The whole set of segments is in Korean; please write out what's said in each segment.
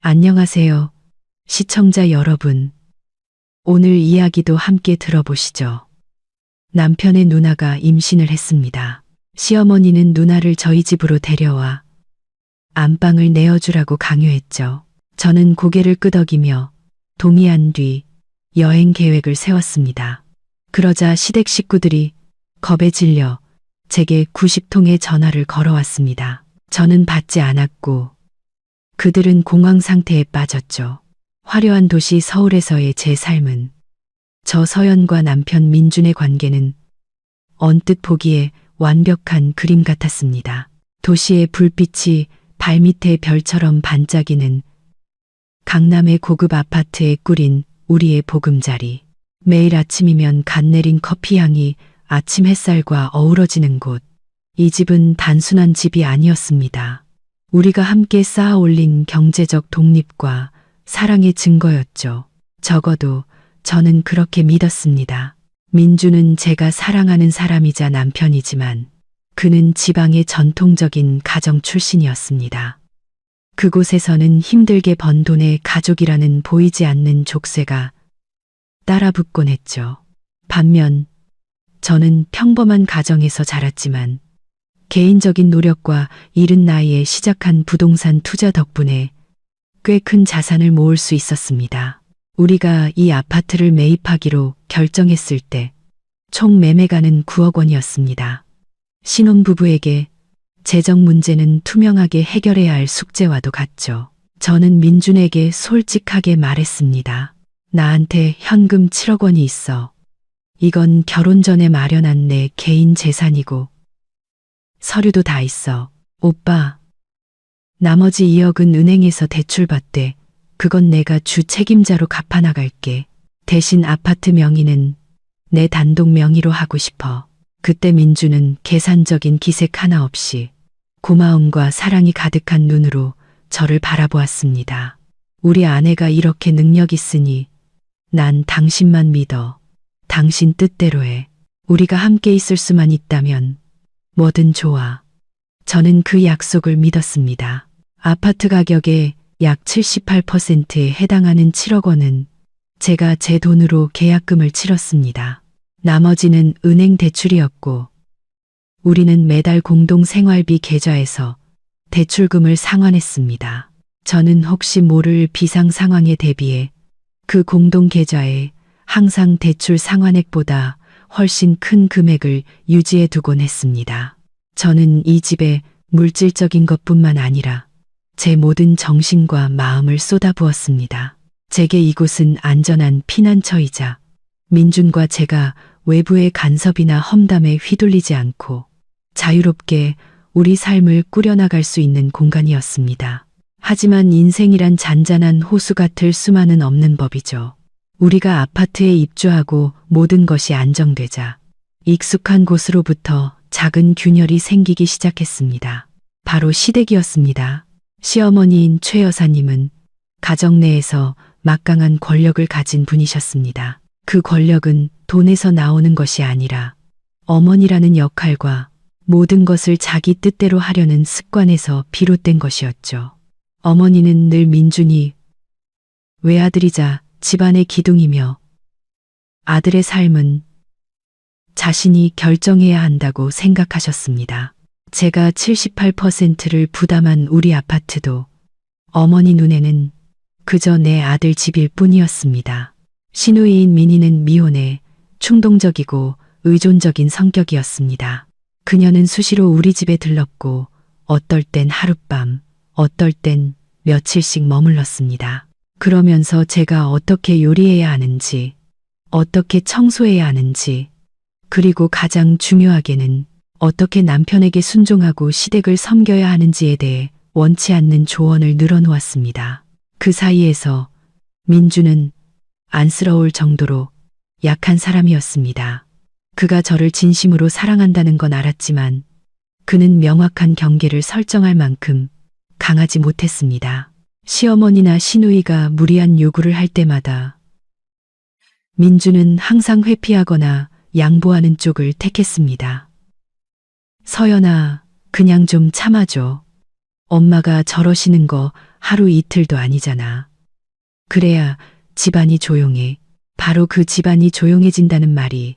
안녕하세요, 시청자 여러분. 오늘 이야기도 함께 들어보시죠. 남편의 누나가 임신을 했습니다. 시어머니는 누나를 저희 집으로 데려와 안방을 내어주라고 강요했죠. 저는 고개를 끄덕이며 동의한 뒤 여행 계획을 세웠습니다. 그러자 시댁 식구들이 겁에 질려 제게 90통의 전화를 걸어왔습니다. 저는 받지 않았고 그들은 공황 상태에 빠졌죠. 화려한 도시 서울에서의 제 삶은, 저 서연과 남편 민준의 관계는 언뜻 보기에 완벽한 그림 같았습니다. 도시의 불빛이 발밑에 별처럼 반짝이는 강남의 고급 아파트에 꾸린 우리의 보금자리. 매일 아침이면 갓 내린 커피 향이 아침 햇살과 어우러지는 곳. 이 집은 단순한 집이 아니었습니다. 우리가 함께 쌓아 올린 경제적 독립과 사랑의 증거였죠. 적어도 저는 그렇게 믿었습니다. 민주는 제가 사랑하는 사람이자 남편이지만 그는 지방의 전통적인 가정 출신이었습니다. 그곳에서는 힘들게 번 돈에 가족이라는 보이지 않는 족쇄가 따라붙곤 했죠. 반면 저는 평범한 가정에서 자랐지만 개인적인 노력과 이른 나이에 시작한 부동산 투자 덕분에 꽤 큰 자산을 모을 수 있었습니다. 우리가 이 아파트를 매입하기로 결정했을 때 총 매매가는 9억 원이었습니다. 신혼부부에게 재정 문제는 투명하게 해결해야 할 숙제와도 같죠. 저는 민준에게 솔직하게 말했습니다. 나한테 현금 7억 원이 있어. 이건 결혼 전에 마련한 내 개인 재산이고 서류도 다 있어. 오빠, 나머지 2억은 은행에서 대출받되 그건 내가 주 책임자로 갚아나갈게. 대신 아파트 명의는 내 단독 명의로 하고 싶어. 그때 민주는 계산적인 기색 하나 없이 고마움과 사랑이 가득한 눈으로 저를 바라보았습니다. 우리 아내가 이렇게 능력 있으니 난 당신만 믿어. 당신 뜻대로 해. 우리가 함께 있을 수만 있다면 뭐든 좋아. 저는 그 약속을 믿었습니다. 아파트 가격의 약 78%에 해당하는 7억 원은 제가 제 돈으로 계약금을 치렀습니다. 나머지는 은행 대출이었고 우리는 매달 공동 생활비 계좌에서 대출금을 상환했습니다. 저는 혹시 모를 비상 상황에 대비해 그 공동 계좌에 항상 대출 상환액보다 훨씬 큰 금액을 유지해 두곤 했습니다. 저는 이 집에 물질적인 것뿐만 아니라 제 모든 정신과 마음을 쏟아부었습니다. 제게 이곳은 안전한 피난처이자 민준과 제가 외부의 간섭이나 험담에 휘둘리지 않고 자유롭게 우리 삶을 꾸려나갈 수 있는 공간이었습니다. 하지만 인생이란 잔잔한 호수 같을 수만은 없는 법이죠. 우리가 아파트에 입주하고 모든 것이 안정되자 익숙한 곳으로부터 작은 균열이 생기기 시작했습니다. 바로 시댁이었습니다. 시어머니인 최 여사님은 가정 내에서 막강한 권력을 가진 분이셨습니다. 그 권력은 돈에서 나오는 것이 아니라 어머니라는 역할과 모든 것을 자기 뜻대로 하려는 습관에서 비롯된 것이었죠. 어머니는 늘 민준이 외아들이자 집안의 기둥이며 아들의 삶은 자신이 결정해야 한다고 생각하셨습니다. 제가 78%를 부담한 우리 아파트도 어머니 눈에는 그저 내 아들 집일 뿐이었습니다. 시누이인 민희는 미혼에 충동적이고 의존적인 성격이었습니다. 그녀는 수시로 우리 집에 들렀고 어떨 땐 하룻밤, 어떨 땐 며칠씩 머물렀습니다. 그러면서 제가 어떻게 요리해야 하는지, 어떻게 청소해야 하는지, 그리고 가장 중요하게는 어떻게 남편에게 순종하고 시댁을 섬겨야 하는지에 대해 원치 않는 조언을 늘어놓았습니다. 그 사이에서 민주는 안쓰러울 정도로 약한 사람이었습니다. 그가 저를 진심으로 사랑한다는 건 알았지만 그는 명확한 경계를 설정할 만큼 강하지 못했습니다. 시어머니나 시누이가 무리한 요구를 할 때마다 민주는 항상 회피하거나 양보하는 쪽을 택했습니다. 서연아, 그냥 좀 참아줘. 엄마가 저러시는 거 하루 이틀도 아니잖아. 그래야 집안이 조용해. 바로 그 집안이 조용해진다는 말이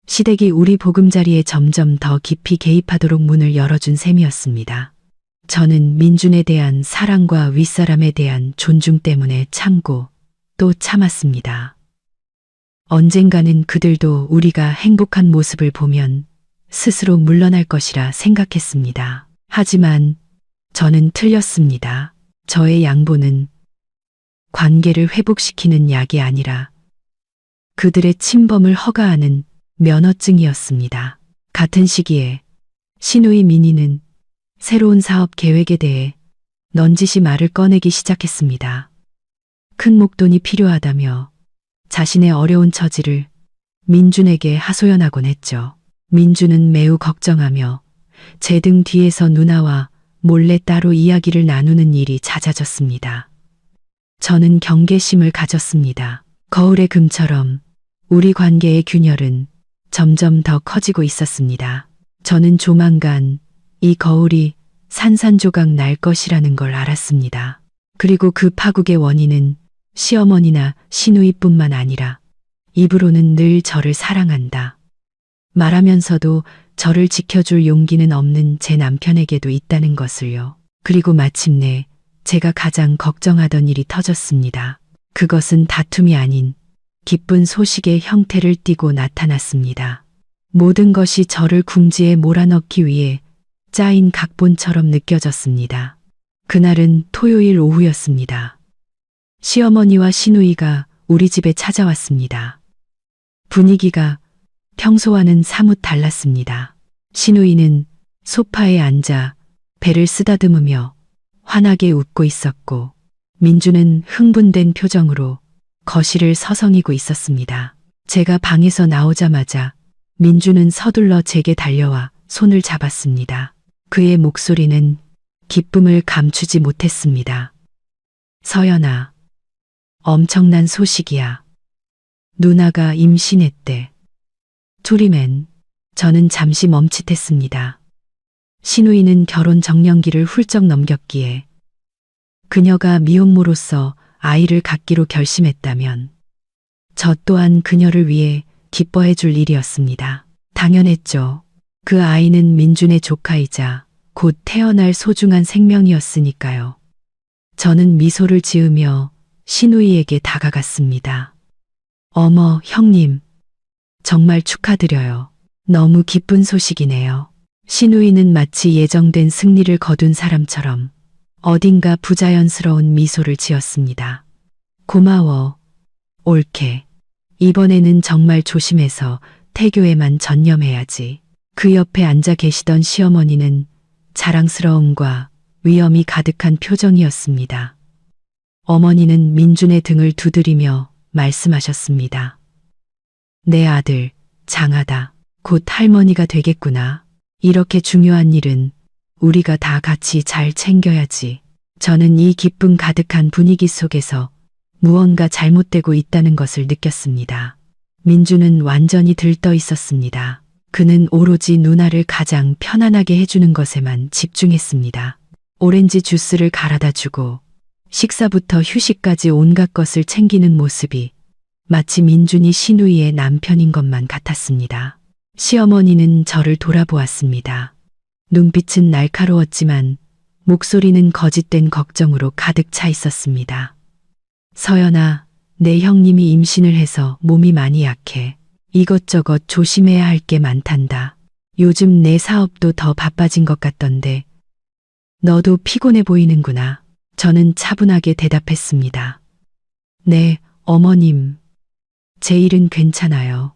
시댁이 우리 보금자리에 점점 더 깊이 개입하도록 문을 열어준 셈이었습니다. 저는 민준에 대한 사랑과 윗사람에 대한 존중 때문에 참고 또 참았습니다. 언젠가는 그들도 우리가 행복한 모습을 보면 스스로 물러날 것이라 생각했습니다. 하지만 저는 틀렸습니다. 저의 양보는 관계를 회복시키는 약이 아니라 그들의 침범을 허가하는 면허증이었습니다. 같은 시기에 시누이 민희는 새로운 사업 계획에 대해 넌지시 말을 꺼내기 시작했습니다. 큰 목돈이 필요하다며 자신의 어려운 처지를 민준에게 하소연하곤 했죠. 민준은 매우 걱정하며 제 등 뒤에서 누나와 몰래 따로 이야기를 나누는 일이 잦아졌습니다. 저는 경계심을 가졌습니다. 거울의 금처럼 우리 관계의 균열은 점점 더 커지고 있었습니다. 저는 조만간 이 거울이 산산조각 날 것이라는 걸 알았습니다. 그리고 그 파국의 원인은 시어머니나 시누이뿐만 아니라 입으로는 늘 저를 사랑한다 말하면서도 저를 지켜줄 용기는 없는 제 남편에게도 있다는 것을요. 그리고 마침내 제가 가장 걱정하던 일이 터졌습니다. 그것은 다툼이 아닌 기쁜 소식의 형태를 띠고 나타났습니다. 모든 것이 저를 궁지에 몰아넣기 위해 짜인 각본처럼 느껴졌습니다. 그날은 토요일 오후였습니다. 시어머니와 시누이가 우리 집에 찾아왔습니다. 분위기가 평소와는 사뭇 달랐습니다. 시누이는 소파에 앉아 배를 쓰다듬으며 환하게 웃고 있었고 민주는 흥분된 표정으로 거실을 서성이고 있었습니다. 제가 방에서 나오자마자 민주는 서둘러 제게 달려와 손을 잡았습니다. 그의 목소리는 기쁨을 감추지 못했습니다. 서연아, 엄청난 소식이야. 누나가 임신했대. 투리맨, 저는 잠시 멈칫했습니다. 시누이는 결혼 정년기를 훌쩍 넘겼기에 그녀가 미혼모로서 아이를 갖기로 결심했다면 저 또한 그녀를 위해 기뻐해 줄 일이었습니다. 당연했죠. 그 아이는 민준의 조카이자 곧 태어날 소중한 생명이었으니까요. 저는 미소를 지으며 시누이에게 다가갔습니다. 어머, 형님. 정말 축하드려요. 너무 기쁜 소식이네요. 시누이는 마치 예정된 승리를 거둔 사람처럼 어딘가 부자연스러운 미소를 지었습니다. 고마워. 옳게. 이번에는 정말 조심해서 태교에만 전념해야지. 그 옆에 앉아 계시던 시어머니는 자랑스러움과 위엄이 가득한 표정이었습니다. 어머니는 민준의 등을 두드리며 말씀하셨습니다. 내 아들, 장하다. 곧 할머니가 되겠구나. 이렇게 중요한 일은 우리가 다 같이 잘 챙겨야지. 저는 이 기쁨 가득한 분위기 속에서 무언가 잘못되고 있다는 것을 느꼈습니다. 민주는 완전히 들떠 있었습니다. 그는 오로지 누나를 가장 편안하게 해주는 것에만 집중했습니다. 오렌지 주스를 갈아다 주고 식사부터 휴식까지 온갖 것을 챙기는 모습이 마치 민준이 시누이의 남편인 것만 같았습니다. 시어머니는 저를 돌아보았습니다. 눈빛은 날카로웠지만 목소리는 거짓된 걱정으로 가득 차 있었습니다. 서연아, 내 형님이 임신을 해서 몸이 많이 약해. 이것저것 조심해야 할 게 많단다. 요즘 내 사업도 더 바빠진 것 같던데 너도 피곤해 보이는구나. 저는 차분하게 대답했습니다. 네, 어머님. 제 일은 괜찮아요.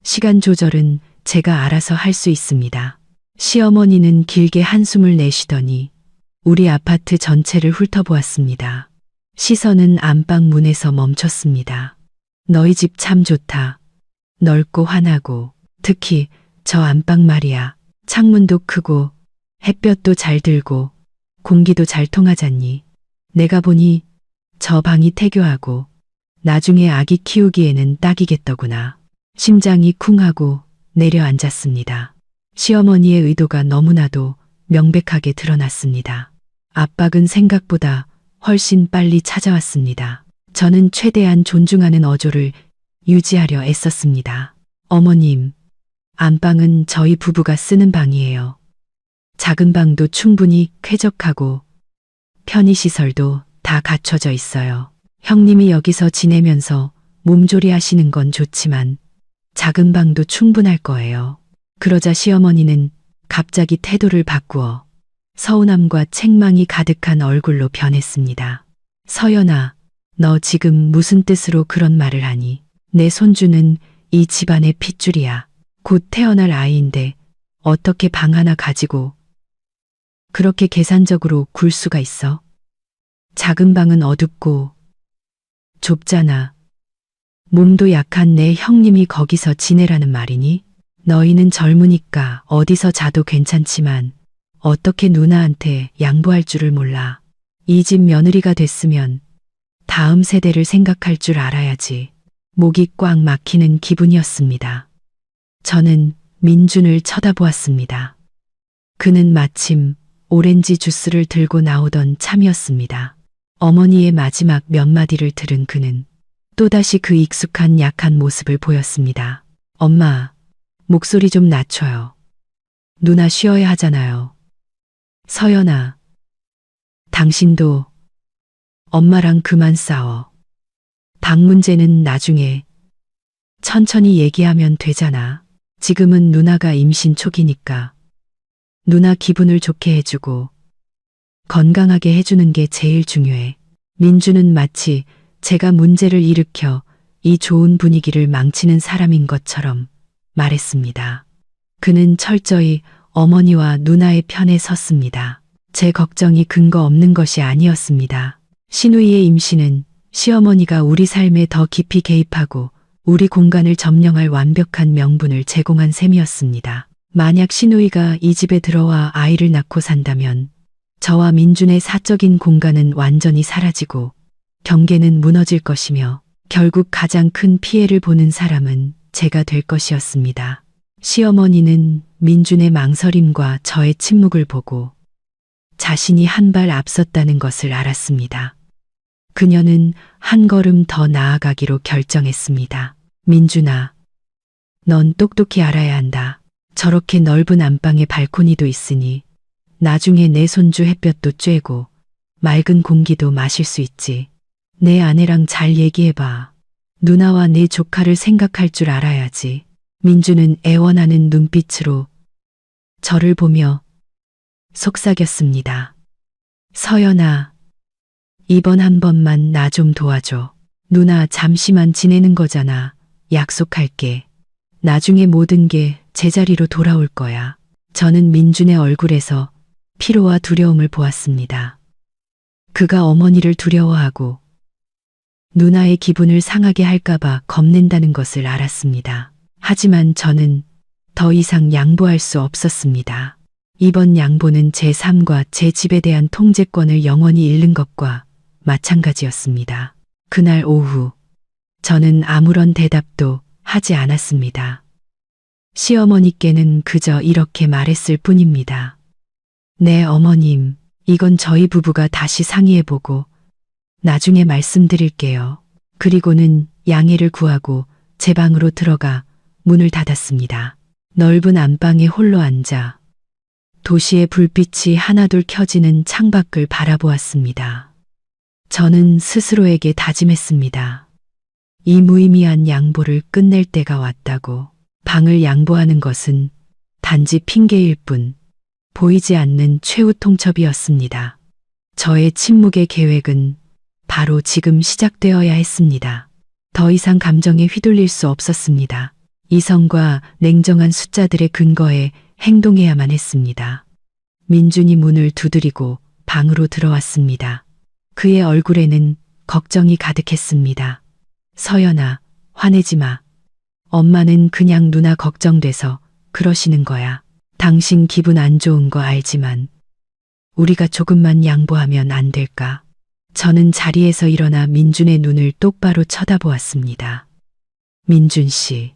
시간 조절은 제가 알아서 할 수 있습니다. 시어머니는 길게 한숨을 내쉬더니 우리 아파트 전체를 훑어보았습니다. 시선은 안방 문에서 멈췄습니다. 너희 집 참 좋다. 넓고 환하고 특히 저 안방 말이야. 창문도 크고 햇볕도 잘 들고 공기도 잘 통하잖니. 내가 보니 저 방이 태교하고 나중에 아기 키우기에는 딱이겠더구나. 심장이 쿵하고 내려앉았습니다. 시어머니의 의도가 너무나도 명백하게 드러났습니다. 압박은 생각보다 훨씬 빨리 찾아왔습니다. 저는 최대한 존중하는 어조를 유지하려 애썼습니다. 어머님, 안방은 저희 부부가 쓰는 방이에요. 작은 방도 충분히 쾌적하고 편의시설도 다 갖춰져 있어요. 형님이 여기서 지내면서 몸조리 하시는 건 좋지만 작은 방도 충분할 거예요. 그러자 시어머니는 갑자기 태도를 바꾸어 서운함과 책망이 가득한 얼굴로 변했습니다. 서연아, 너 지금 무슨 뜻으로 그런 말을 하니? 내 손주는 이 집안의 핏줄이야. 곧 태어날 아이인데 어떻게 방 하나 가지고 그렇게 계산적으로 굴 수가 있어? 작은 방은 어둡고 좁잖아. 몸도 약한 내 형님이 거기서 지내라는 말이니? 너희는 젊으니까 어디서 자도 괜찮지만 어떻게 누나한테 양보할 줄을 몰라. 이 집 며느리가 됐으면 다음 세대를 생각할 줄 알아야지. 목이 꽉 막히는 기분이었습니다. 저는 민준을 쳐다보았습니다. 그는 마침 오렌지 주스를 들고 나오던 참이었습니다. 어머니의 마지막 몇 마디를 들은 그는 또다시 그 익숙한 약한 모습을 보였습니다. 엄마, 목소리 좀 낮춰요. 누나 쉬어야 하잖아요. 서연아, 당신도 엄마랑 그만 싸워. 방 문제는 나중에 천천히 얘기하면 되잖아. 지금은 누나가 임신 초기니까 누나 기분을 좋게 해주고 건강하게 해주는 게 제일 중요해. 민주는 마치 제가 문제를 일으켜 이 좋은 분위기를 망치는 사람인 것처럼 말했습니다. 그는 철저히 어머니와 누나의 편에 섰습니다. 제 걱정이 근거 없는 것이 아니었습니다. 신우이의 임신은 시어머니가 우리 삶에 더 깊이 개입하고 우리 공간을 점령할 완벽한 명분을 제공한 셈이었습니다. 만약 신우이가 이 집에 들어와 아이를 낳고 산다면 저와 민준의 사적인 공간은 완전히 사라지고 경계는 무너질 것이며 결국 가장 큰 피해를 보는 사람은 제가 될 것이었습니다. 시어머니는 민준의 망설임과 저의 침묵을 보고 자신이 한 발 앞섰다는 것을 알았습니다. 그녀는 한 걸음 더 나아가기로 결정했습니다. 민준아, 넌 똑똑히 알아야 한다. 저렇게 넓은 안방에 발코니도 있으니 나중에 내 손주 햇볕도 쬐고 맑은 공기도 마실 수 있지. 내 아내랑 잘 얘기해봐. 누나와 내 조카를 생각할 줄 알아야지. 민주는 애원하는 눈빛으로 저를 보며 속삭였습니다. 서연아, 이번 한 번만 나 좀 도와줘. 누나 잠시만 지내는 거잖아. 약속할게. 나중에 모든 게 제자리로 돌아올 거야. 저는 민준의 얼굴에서 피로와 두려움을 보았습니다. 그가 어머니를 두려워하고 누나의 기분을 상하게 할까봐 겁낸다는 것을 알았습니다. 하지만 저는 더 이상 양보할 수 없었습니다. 이번 양보는 제 삶과 제 집에 대한 통제권을 영원히 잃는 것과 마찬가지였습니다. 그날 오후, 저는 아무런 대답도 하지 않았습니다. 시어머니께는 그저 이렇게 말했을 뿐입니다. 네, 어머님, 이건 저희 부부가 다시 상의해보고 나중에 말씀드릴게요. 그리고는 양해를 구하고 제 방으로 들어가 문을 닫았습니다. 넓은 안방에 홀로 앉아 도시의 불빛이 하나둘 켜지는 창밖을 바라보았습니다. 저는 스스로에게 다짐했습니다. 이 무의미한 양보를 끝낼 때가 왔다고. 방을 양보하는 것은 단지 핑계일 뿐 보이지 않는 최후 통첩이었습니다. 저의 침묵의 계획은 바로 지금 시작되어야 했습니다. 더 이상 감정에 휘둘릴 수 없었습니다. 이성과 냉정한 숫자들의 근거에 행동해야만 했습니다. 민준이 문을 두드리고 방으로 들어왔습니다. 그의 얼굴에는 걱정이 가득했습니다. 서연아, 화내지 마. 엄마는 그냥 누나 걱정돼서 그러시는 거야. 당신 기분 안 좋은 거 알지만 우리가 조금만 양보하면 안 될까? 저는 자리에서 일어나 민준의 눈을 똑바로 쳐다보았습니다. 민준 씨,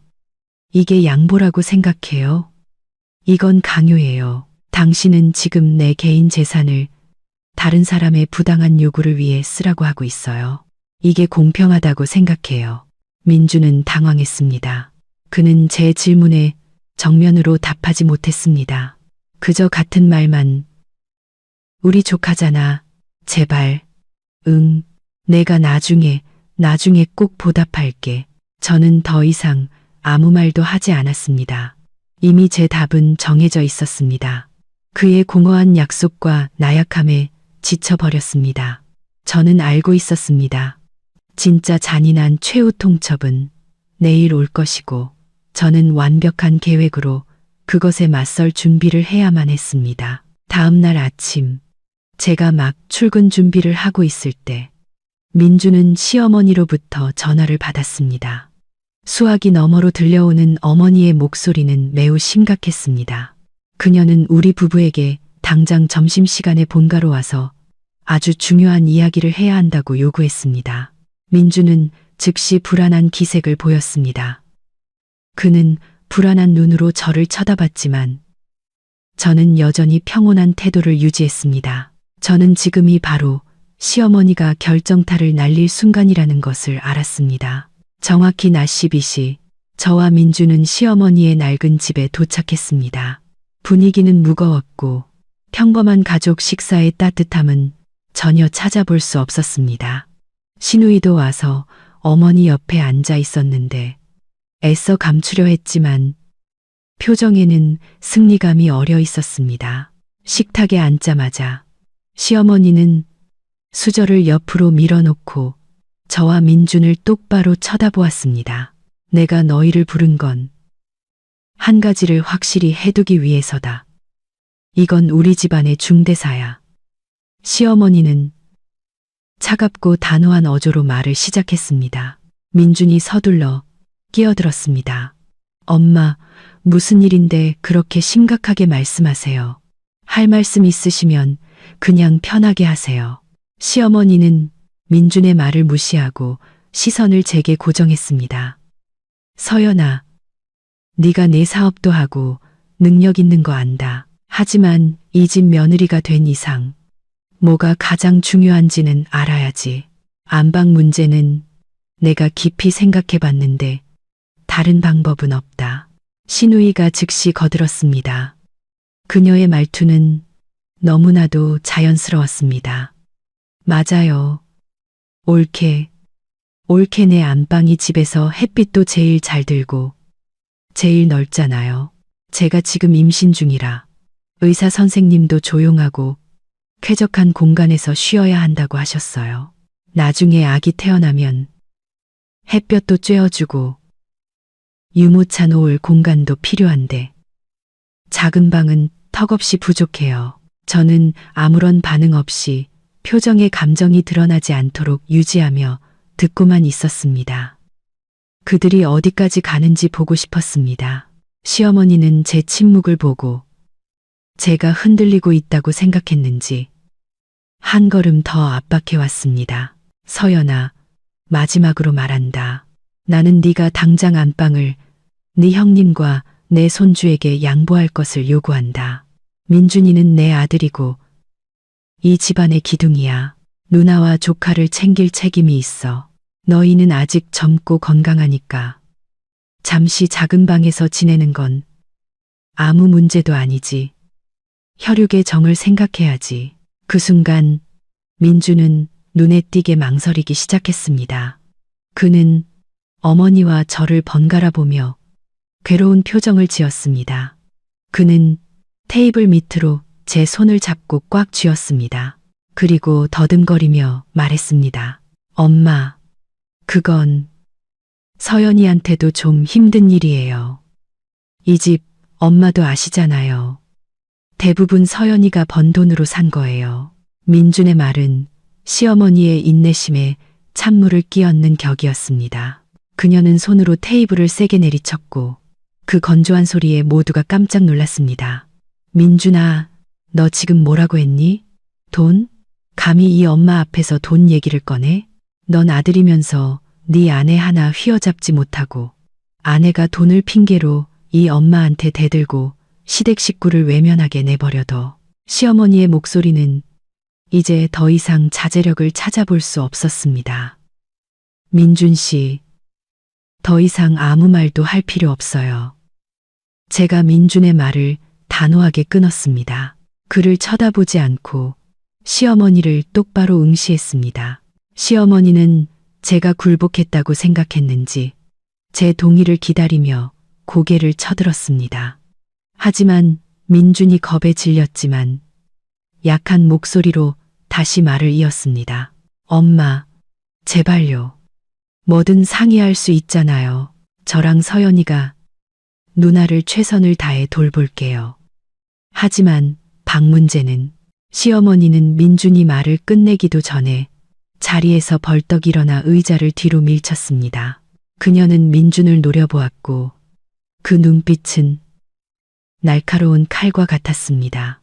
이게 양보라고 생각해요? 이건 강요예요. 당신은 지금 내 개인 재산을 다른 사람의 부당한 요구를 위해 쓰라고 하고 있어요. 이게 공평하다고 생각해요. 민주는 당황했습니다. 그는 제 질문에 정면으로 답하지 못했습니다. 그저 같은 말만 우리 조카잖아. 제발. 응. 내가 나중에 꼭 보답할게. 저는 더 이상 아무 말도 하지 않았습니다. 이미 제 답은 정해져 있었습니다. 그의 공허한 약속과 나약함에 지쳐버렸습니다. 저는 알고 있었습니다. 진짜 잔인한 최후 통첩은 내일 올 것이고 저는 완벽한 계획으로 그것에 맞설 준비를 해야만 했습니다. 다음 날 아침 제가 막 출근 준비를 하고 있을 때 민주는 시어머니로부터 전화를 받았습니다. 수화기 너머로 들려오는 어머니의 목소리는 매우 심각했습니다. 그녀는 우리 부부에게 당장 점심시간에 본가로 와서 아주 중요한 이야기를 해야 한다고 요구했습니다. 민주는 즉시 불안한 기색을 보였습니다. 그는 불안한 눈으로 저를 쳐다봤지만 저는 여전히 평온한 태도를 유지했습니다. 저는 지금이 바로 시어머니가 결정타를 날릴 순간이라는 것을 알았습니다. 정확히 낮 12시 저와 민주는 시어머니의 낡은 집에 도착했습니다. 분위기는 무거웠고 평범한 가족 식사의 따뜻함은 전혀 찾아볼 수 없었습니다. 시누이도 와서 어머니 옆에 앉아 있었는데 애써 감추려 했지만 표정에는 승리감이 어려 있었습니다. 식탁에 앉자마자 시어머니는 수저를 옆으로 밀어놓고 저와 민준을 똑바로 쳐다보았습니다. 내가 너희를 부른 건 한 가지를 확실히 해두기 위해서다. 이건 우리 집안의 중대사야. 시어머니는 차갑고 단호한 어조로 말을 시작했습니다. 민준이 서둘러 끼어들었습니다. 엄마, 무슨 일인데 그렇게 심각하게 말씀하세요. 할 말씀 있으시면 그냥 편하게 하세요. 시어머니는 민준의 말을 무시하고 시선을 제게 고정했습니다. 서연아, 네가 내 사업도 하고 능력 있는 거 안다. 하지만 이 집 며느리가 된 이상 뭐가 가장 중요한지는 알아야지. 안방 문제는 내가 깊이 생각해 봤는데 다른 방법은 없다. 시누이가 즉시 거들었습니다. 그녀의 말투는 너무나도 자연스러웠습니다. 맞아요. 옳게 내 안방이 집에서 햇빛도 제일 잘 들고 제일 넓잖아요. 제가 지금 임신 중이라 의사 선생님도 조용하고 쾌적한 공간에서 쉬어야 한다고 하셨어요. 나중에 아기 태어나면 햇볕도 쬐어주고 유모차 놓을 공간도 필요한데 작은 방은 턱없이 부족해요. 저는 아무런 반응 없이 표정에 감정이 드러나지 않도록 유지하며 듣고만 있었습니다. 그들이 어디까지 가는지 보고 싶었습니다. 시어머니는 제 침묵을 보고 제가 흔들리고 있다고 생각했는지 한 걸음 더 압박해왔습니다. 서연아, 마지막으로 말한다. 나는 네가 당장 안방을 네 형님과 내 손주에게 양보할 것을 요구한다. 민준이는 내 아들이고 이 집안의 기둥이야. 누나와 조카를 챙길 책임이 있어. 너희는 아직 젊고 건강하니까 잠시 작은 방에서 지내는 건 아무 문제도 아니지. 혈육의 정을 생각해야지. 그 순간 민주는 눈에 띄게 망설이기 시작했습니다. 그는 어머니와 저를 번갈아 보며 괴로운 표정을 지었습니다. 그는 테이블 밑으로 제 손을 잡고 꽉 쥐었습니다. 그리고 더듬거리며 말했습니다. 엄마, 그건 서연이한테도 좀 힘든 일이에요. 이 집 엄마도 아시잖아요. 대부분 서연이가 번 돈으로 산 거예요. 민준의 말은 시어머니의 인내심에 찬물을 끼얹는 격이었습니다. 그녀는 손으로 테이블을 세게 내리쳤고 그 건조한 소리에 모두가 깜짝 놀랐습니다. 민준아, 너 지금 뭐라고 했니? 돈? 감히 이 엄마 앞에서 돈 얘기를 꺼내? 넌 아들이면서 네 아내 하나 휘어잡지 못하고 아내가 돈을 핑계로 이 엄마한테 대들고 시댁 식구를 외면하게 내버려둬. 시어머니의 목소리는 이제 더 이상 자제력을 찾아볼 수 없었습니다. 민준 씨, 더 이상 아무 말도 할 필요 없어요. 제가 민준의 말을 단호하게 끊었습니다. 그를 쳐다보지 않고 시어머니를 똑바로 응시했습니다. 시어머니는 제가 굴복했다고 생각했는지 제 동의를 기다리며 고개를 쳐들었습니다. 하지만 민준이 겁에 질렸지만 약한 목소리로 다시 말을 이었습니다. 엄마, 제발요. 뭐든 상의할 수 있잖아요. 저랑 서연이가 누나를 최선을 다해 돌볼게요. 하지만 박문재는 시어머니는 민준이 말을 끝내기도 전에 자리에서 벌떡 일어나 의자를 뒤로 밀쳤습니다. 그녀는 민준을 노려보았고 그 눈빛은 날카로운 칼과 같았습니다.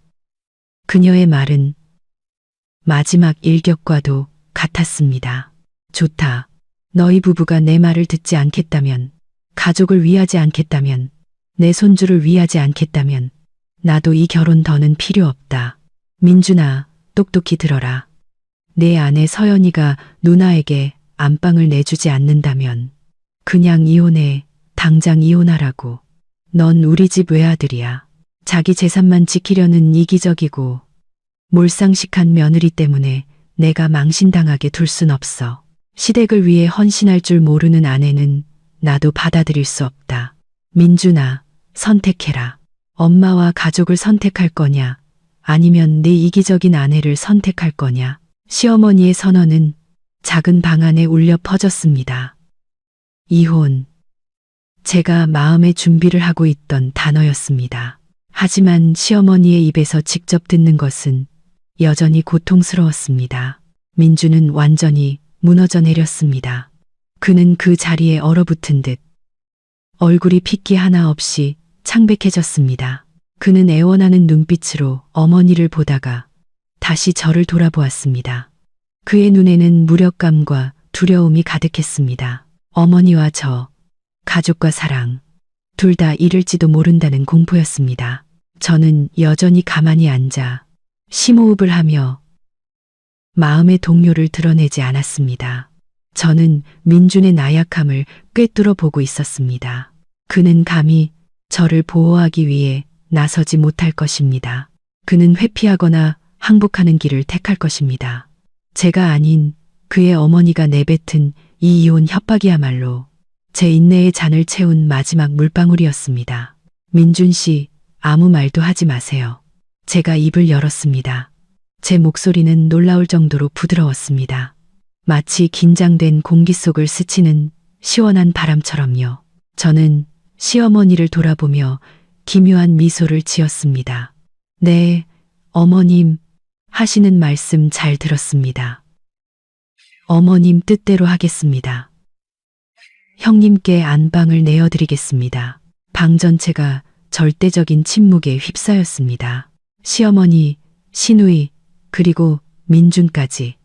그녀의 말은 마지막 일격과도 같았습니다. 좋다. 너희 부부가 내 말을 듣지 않겠다면, 가족을 위하지 않겠다면, 내 손주를 위하지 않겠다면 나도 이 결혼 더는 필요 없다. 민준아, 똑똑히 들어라. 내 아내 서연이가 누나에게 안방을 내주지 않는다면 그냥 이혼해. 당장 이혼하라고. 넌 우리 집 외아들이야. 자기 재산만 지키려는 이기적이고 몰상식한 며느리 때문에 내가 망신당하게 둘 순 없어. 시댁을 위해 헌신할 줄 모르는 아내는 나도 받아들일 수 없다. 민준아, 선택해라. 엄마와 가족을 선택할 거냐, 아니면 내 이기적인 아내를 선택할 거냐. 시어머니의 선언은 작은 방 안에 울려 퍼졌습니다. 이혼. 제가 마음의 준비를 하고 있던 단어였습니다. 하지만 시어머니의 입에서 직접 듣는 것은 여전히 고통스러웠습니다. 민주는 완전히 무너져 내렸습니다. 그는 그 자리에 얼어붙은 듯 얼굴이 핏기 하나 없이 창백해졌습니다. 그는 애원하는 눈빛으로 어머니를 보다가 다시 저를 돌아보았습니다. 그의 눈에는 무력감과 두려움이 가득했습니다. 어머니와 저, 가족과 사랑, 둘 다 잃을지도 모른다는 공포였습니다. 저는 여전히 가만히 앉아 심호흡을 하며 마음의 동요를 드러내지 않았습니다. 저는 민준의 나약함을 꿰뚫어 보고 있었습니다. 그는 감히 저를 보호하기 위해 나서지 못할 것입니다. 그는 회피하거나 항복하는 길을 택할 것입니다. 제가 아닌 그의 어머니가 내뱉은 이 이혼 협박이야말로 제 인내의 잔을 채운 마지막 물방울이었습니다. 민준 씨, 아무 말도 하지 마세요. 제가 입을 열었습니다. 제 목소리는 놀라울 정도로 부드러웠습니다. 마치 긴장된 공기 속을 스치는 시원한 바람처럼요. 저는 시어머니를 돌아보며 기묘한 미소를 지었습니다. 네, 어머님, 하시는 말씀 잘 들었습니다. 어머님 뜻대로 하겠습니다. 형님께 안방을 내어드리겠습니다. 방 전체가 절대적인 침묵에 휩싸였습니다. 시어머니, 시누이, 그리고 민준까지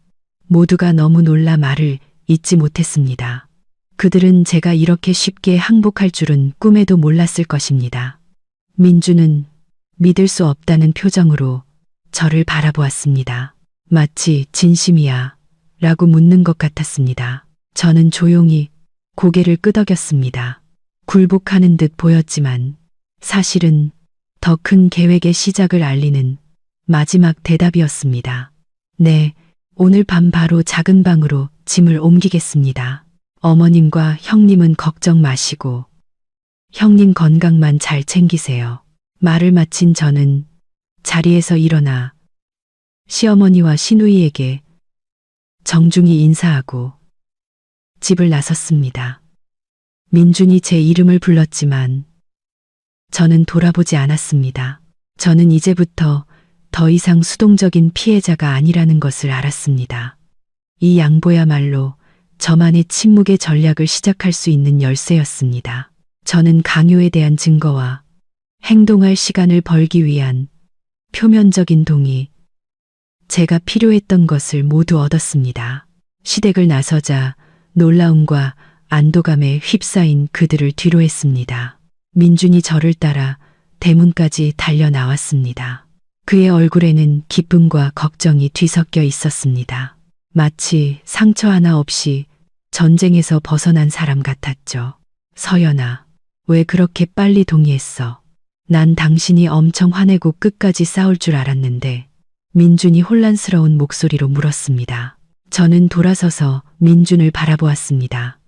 모두가 너무 놀라 말을 잇지 못했습니다. 그들은 제가 이렇게 쉽게 항복할 줄은 꿈에도 몰랐을 것입니다. 민준은 믿을 수 없다는 표정으로 저를 바라보았습니다. 마치 진심이야 라고 묻는 것 같았습니다. 저는 조용히 고개를 끄덕였습니다. 굴복하는 듯 보였지만 사실은 더 큰 계획의 시작을 알리는 마지막 대답이었습니다. 네, 오늘 밤 바로 작은 방으로 짐을 옮기겠습니다. 어머님과 형님은 걱정 마시고 형님 건강만 잘 챙기세요. 말을 마친 저는 자리에서 일어나 시어머니와 시누이에게 정중히 인사하고 집을 나섰습니다. 민준이 제 이름을 불렀지만 저는 돌아보지 않았습니다. 저는 이제부터 더 이상 수동적인 피해자가 아니라는 것을 알았습니다. 이 양보야말로 저만의 침묵의 전략을 시작할 수 있는 열쇠였습니다. 저는 강요에 대한 증거와 행동할 시간을 벌기 위한 표면적인 동의, 제가 필요했던 것을 모두 얻었습니다. 시댁을 나서자 놀라움과 안도감에 휩싸인 그들을 뒤로했습니다. 민준이 저를 따라 대문까지 달려 나왔습니다. 그의 얼굴에는 기쁨과 걱정이 뒤섞여 있었습니다. 마치 상처 하나 없이 전쟁에서 벗어난 사람 같았죠. 서연아, 왜 그렇게 빨리 동의했어? 난 당신이 엄청 화내고 끝까지 싸울 줄 알았는데. 민준이 혼란스러운 목소리로 물었습니다. 저는 돌아서서 민준을 바라보았습니다.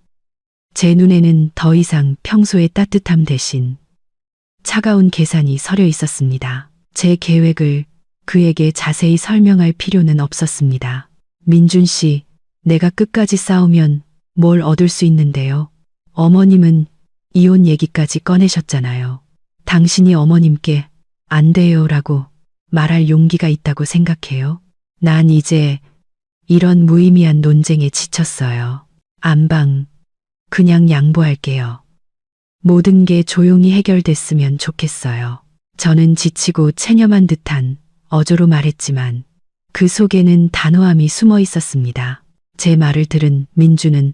제 눈에는 더 이상 평소의 따뜻함 대신 차가운 계산이 서려 있었습니다. 제 계획을 그에게 자세히 설명할 필요는 없었습니다. 민준 씨, 내가 끝까지 싸우면 뭘 얻을 수 있는데요? 어머님은 이혼 얘기까지 꺼내셨잖아요. 당신이 어머님께 안 돼요라고 말할 용기가 있다고 생각해요? 난 이제 이런 무의미한 논쟁에 지쳤어요. 안방, 그냥 양보할게요. 모든 게 조용히 해결됐으면 좋겠어요. 저는 지치고 체념한 듯한 어조로 말했지만 그 속에는 단호함이 숨어 있었습니다. 제 말을 들은 민주는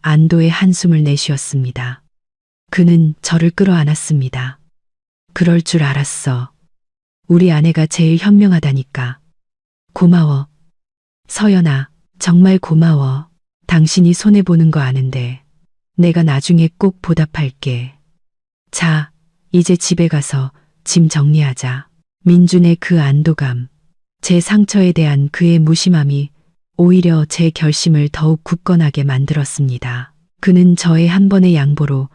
안도의 한숨을 내쉬었습니다. 그는 저를 끌어안았습니다. 그럴 줄 알았어. 우리 아내가 제일 현명하다니까. 고마워. 서연아, 정말 고마워. 당신이 손해보는 거 아는데 내가 나중에 꼭 보답할게. 자, 이제 집에 가서 짐 정리하자. 민준의 그 안도감, 제 상처에 대한 그의 무심함이 오히려 제 결심을 더욱 굳건하게 만들었습니다. 그는 저의 한 번의 양보로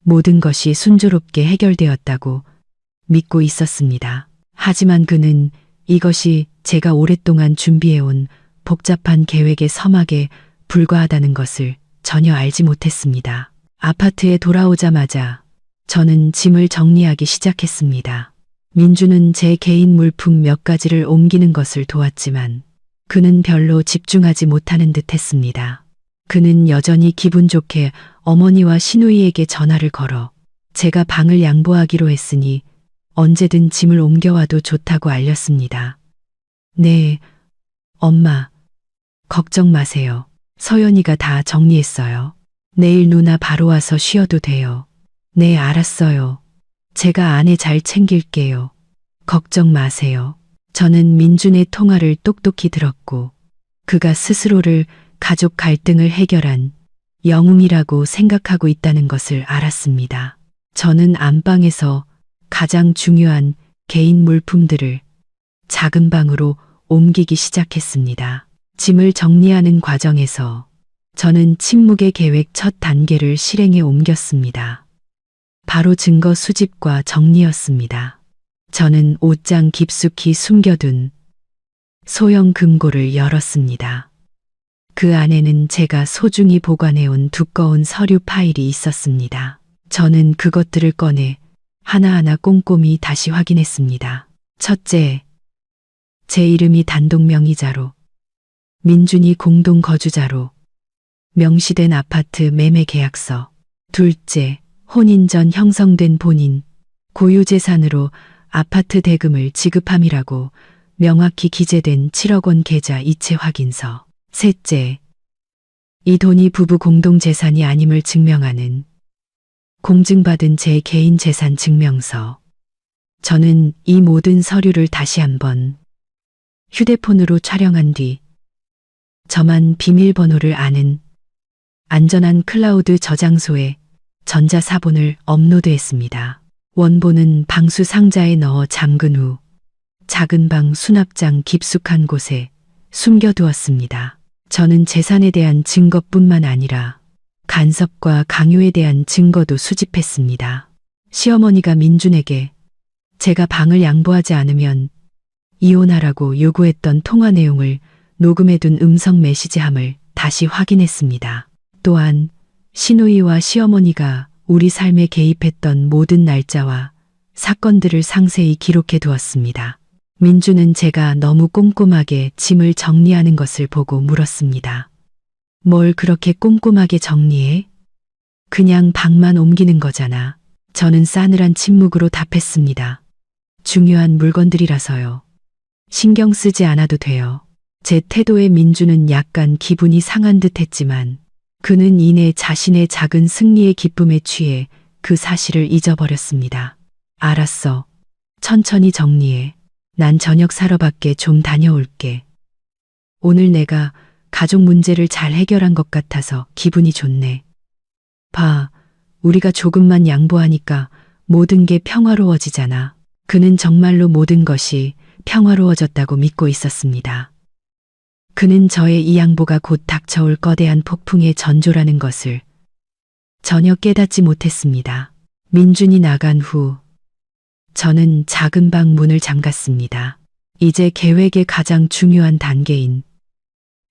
모든 것이 순조롭게 해결되었다고 믿고 있었습니다. 하지만 그는 이것이 제가 오랫동안 준비해온 복잡한 계획의 서막에 불과하다는 것을 전혀 알지 못했습니다. 아파트에 돌아오자마자 저는 짐을 정리하기 시작했습니다. 민주는 제 개인 물품 몇 가지를 옮기는 것을 도왔지만 그는 별로 집중하지 못하는 듯 했습니다. 그는 여전히 기분 좋게 어머니와 시누이에게 전화를 걸어 제가 방을 양보하기로 했으니 언제든 짐을 옮겨와도 좋다고 알렸습니다. 네, 엄마, 걱정 마세요. 서연이가 다 정리했어요. 내일 누나 바로 와서 쉬어도 돼요. 네, 알았어요. 제가 아내 잘 챙길게요. 걱정 마세요. 저는 민준의 통화를 똑똑히 들었고 그가 스스로를 가족 갈등을 해결한 영웅이라고 생각하고 있다는 것을 알았습니다. 저는 안방에서 가장 중요한 개인 물품들을 작은 방으로 옮기기 시작했습니다. 짐을 정리하는 과정에서 저는 침묵의 계획 첫 단계를 실행에 옮겼습니다. 바로 증거 수집과 정리였습니다. 저는 옷장 깊숙이 숨겨둔 소형 금고를 열었습니다. 그 안에는 제가 소중히 보관해온 두꺼운 서류 파일이 있었습니다. 저는 그것들을 꺼내 하나하나 꼼꼼히 다시 확인했습니다. 첫째, 제 이름이 단독 명의자로, 민준이 공동 거주자로 명시된 아파트 매매 계약서. 둘째, 혼인 전 형성된 본인, 고유재산으로 아파트 대금을 지급함이라고 명확히 기재된 7억 원 계좌 이체 확인서. 셋째, 이 돈이 부부 공동재산이 아님을 증명하는 공증받은 제 개인 재산 증명서. 저는 이 모든 서류를 다시 한번 휴대폰으로 촬영한 뒤 저만 비밀번호를 아는 안전한 클라우드 저장소에 전자사본을 업로드했습니다. 원본은 방수 상자에 넣어 잠근 후 작은 방 수납장 깊숙한 곳에 숨겨두었습니다. 저는 재산에 대한 증거뿐만 아니라 간섭과 강요에 대한 증거도 수집했습니다. 시어머니가 민준에게 제가 방을 양보하지 않으면 이혼하라고 요구했던 통화 내용을 녹음해둔 음성 메시지함을 다시 확인했습니다. 또한 시누이와 시어머니가 우리 삶에 개입했던 모든 날짜와 사건들을 상세히 기록해 두었습니다. 민주는 제가 너무 꼼꼼하게 짐을 정리하는 것을 보고 물었습니다. 뭘 그렇게 꼼꼼하게 정리해? 그냥 방만 옮기는 거잖아. 저는 싸늘한 침묵으로 답했습니다. 중요한 물건들이라서요. 신경 쓰지 않아도 돼요. 제 태도에 민주는 약간 기분이 상한 듯 했지만 그는 이내 자신의 작은 승리의 기쁨에 취해 그 사실을 잊어버렸습니다. 알았어. 천천히 정리해. 난 저녁 사러 밖에 좀 다녀올게. 오늘 내가 가족 문제를 잘 해결한 것 같아서 기분이 좋네. 봐, 우리가 조금만 양보하니까 모든 게 평화로워지잖아. 그는 정말로 모든 것이 평화로워졌다고 믿고 있었습니다. 그는 저의 이 양보가 곧 닥쳐올 거대한 폭풍의 전조라는 것을 전혀 깨닫지 못했습니다. 민준이 나간 후 저는 작은 방 문을 잠갔습니다. 이제 계획의 가장 중요한 단계인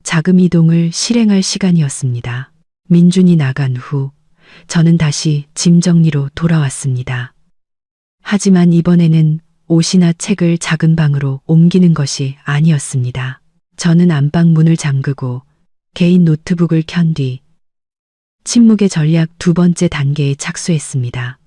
자금 이동을 실행할 시간이었습니다. 민준이 나간 후 저는 다시 짐 정리로 돌아왔습니다. 하지만 이번에는 옷이나 책을 작은 방으로 옮기는 것이 아니었습니다. 저는 안방 문을 잠그고 개인 노트북을 켠 뒤 침묵의 전략 두 번째 단계에 착수했습니다.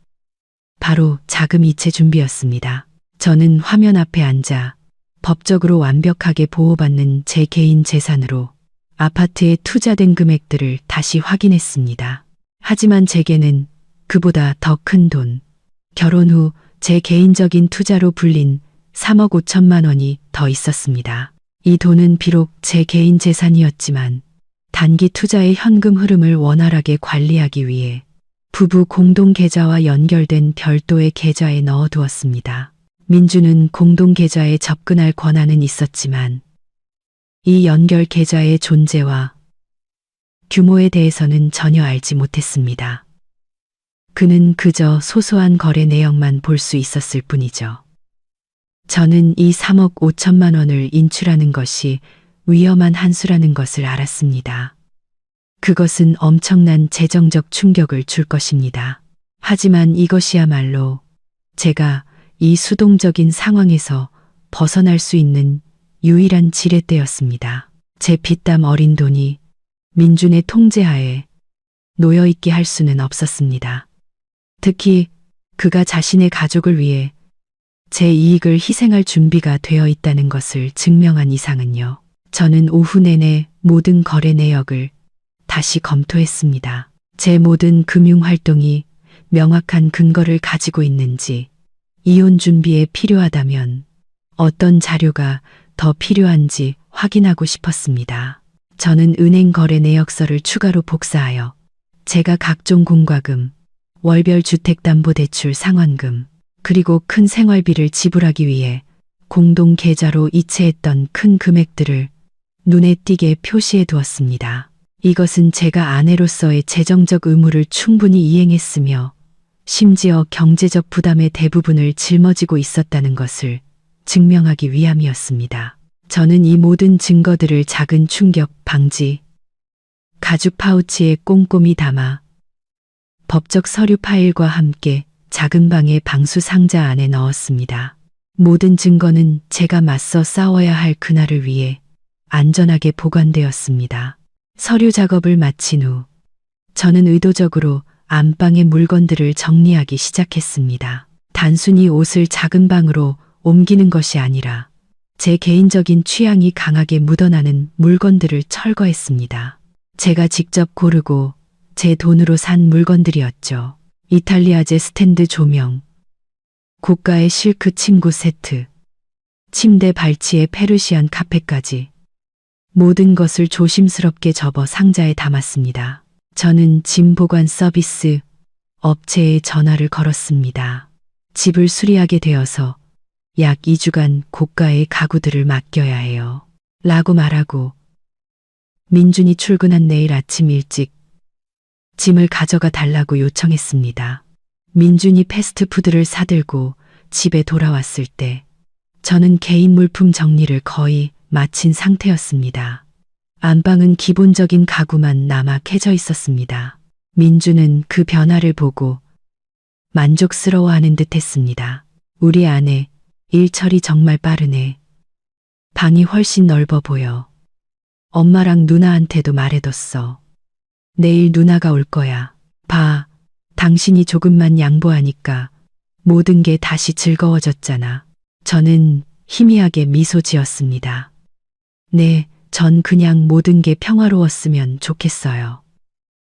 바로 자금 이체 준비였습니다. 저는 화면 앞에 앉아 법적으로 완벽하게 보호받는 제 개인 재산으로 아파트에 투자된 금액들을 다시 확인했습니다. 하지만 제게는 그보다 더 큰 돈, 결혼 후 제 개인적인 투자로 불린 3억 5천만 원이 더 있었습니다. 이 돈은 비록 제 개인 재산이었지만 단기 투자의 현금 흐름을 원활하게 관리하기 위해 부부 공동 계좌와 연결된 별도의 계좌에 넣어두었습니다. 민주는 공동 계좌에 접근할 권한은 있었지만 이 연결 계좌의 존재와 규모에 대해서는 전혀 알지 못했습니다. 그는 그저 소소한 거래 내역만 볼 수 있었을 뿐이죠. 저는 이 3억 5천만 원을 인출하는 것이 위험한 한 수라는 것을 알았습니다. 그것은 엄청난 재정적 충격을 줄 것입니다. 하지만 이것이야말로 제가 이 수동적인 상황에서 벗어날 수 있는 유일한 지렛대였습니다. 제 피땀 어린 돈이 민준의 통제하에 놓여있게 할 수는 없었습니다. 특히 그가 자신의 가족을 위해 제 이익을 희생할 준비가 되어 있다는 것을 증명한 이상은요. 저는 오후 내내 모든 거래 내역을 다시 검토했습니다. 제 모든 금융 활동이 명확한 근거를 가지고 있는지, 이혼 준비에 필요하다면 어떤 자료가 더 필요한지 확인하고 싶었습니다. 저는 은행 거래 내역서를 추가로 복사하여 제가 각종 공과금, 월별 주택담보대출 상환금, 그리고 큰 생활비를 지불하기 위해 공동 계좌로 이체했던 큰 금액들을 눈에 띄게 표시해 두었습니다. 이것은 제가 아내로서의 재정적 의무를 충분히 이행했으며 심지어 경제적 부담의 대부분을 짊어지고 있었다는 것을 증명하기 위함이었습니다. 저는 이 모든 증거들을 작은 충격 방지 가죽 파우치에 꼼꼼히 담아 법적 서류 파일과 함께 작은 방의 방수 상자 안에 넣었습니다. 모든 증거는 제가 맞서 싸워야 할 그날을 위해 안전하게 보관되었습니다. 서류 작업을 마친 후 저는 의도적으로 안방의 물건들을 정리하기 시작했습니다. 단순히 옷을 작은 방으로 옮기는 것이 아니라 제 개인적인 취향이 강하게 묻어나는 물건들을 철거했습니다. 제가 직접 고르고 제 돈으로 산 물건들이었죠. 이탈리아제 스탠드 조명, 고가의 실크 침구 세트, 침대 발치에 페르시안 카펫까지 모든 것을 조심스럽게 접어 상자에 담았습니다. 저는 짐 보관 서비스 업체에 전화를 걸었습니다. 집을 수리하게 되어서 약 2주간 고가의 가구들을 맡겨야 해요. 라고 말하고 민준이 출근한 내일 아침 일찍 짐을 가져가 달라고 요청했습니다. 민준이 패스트푸드를 사들고 집에 돌아왔을 때 저는 개인 물품 정리를 거의 마친 상태였습니다. 안방은 기본적인 가구만 남아 캐져 있었습니다. 민준은 그 변화를 보고 만족스러워하는 듯 했습니다. 우리 아내, 일 처리 정말 빠르네. 방이 훨씬 넓어 보여. 엄마랑 누나한테도 말해뒀어. 내일 누나가 올 거야. 봐, 당신이 조금만 양보하니까 모든 게 다시 즐거워졌잖아. 저는 희미하게 미소 지었습니다. 네, 전 그냥 모든 게 평화로웠으면 좋겠어요.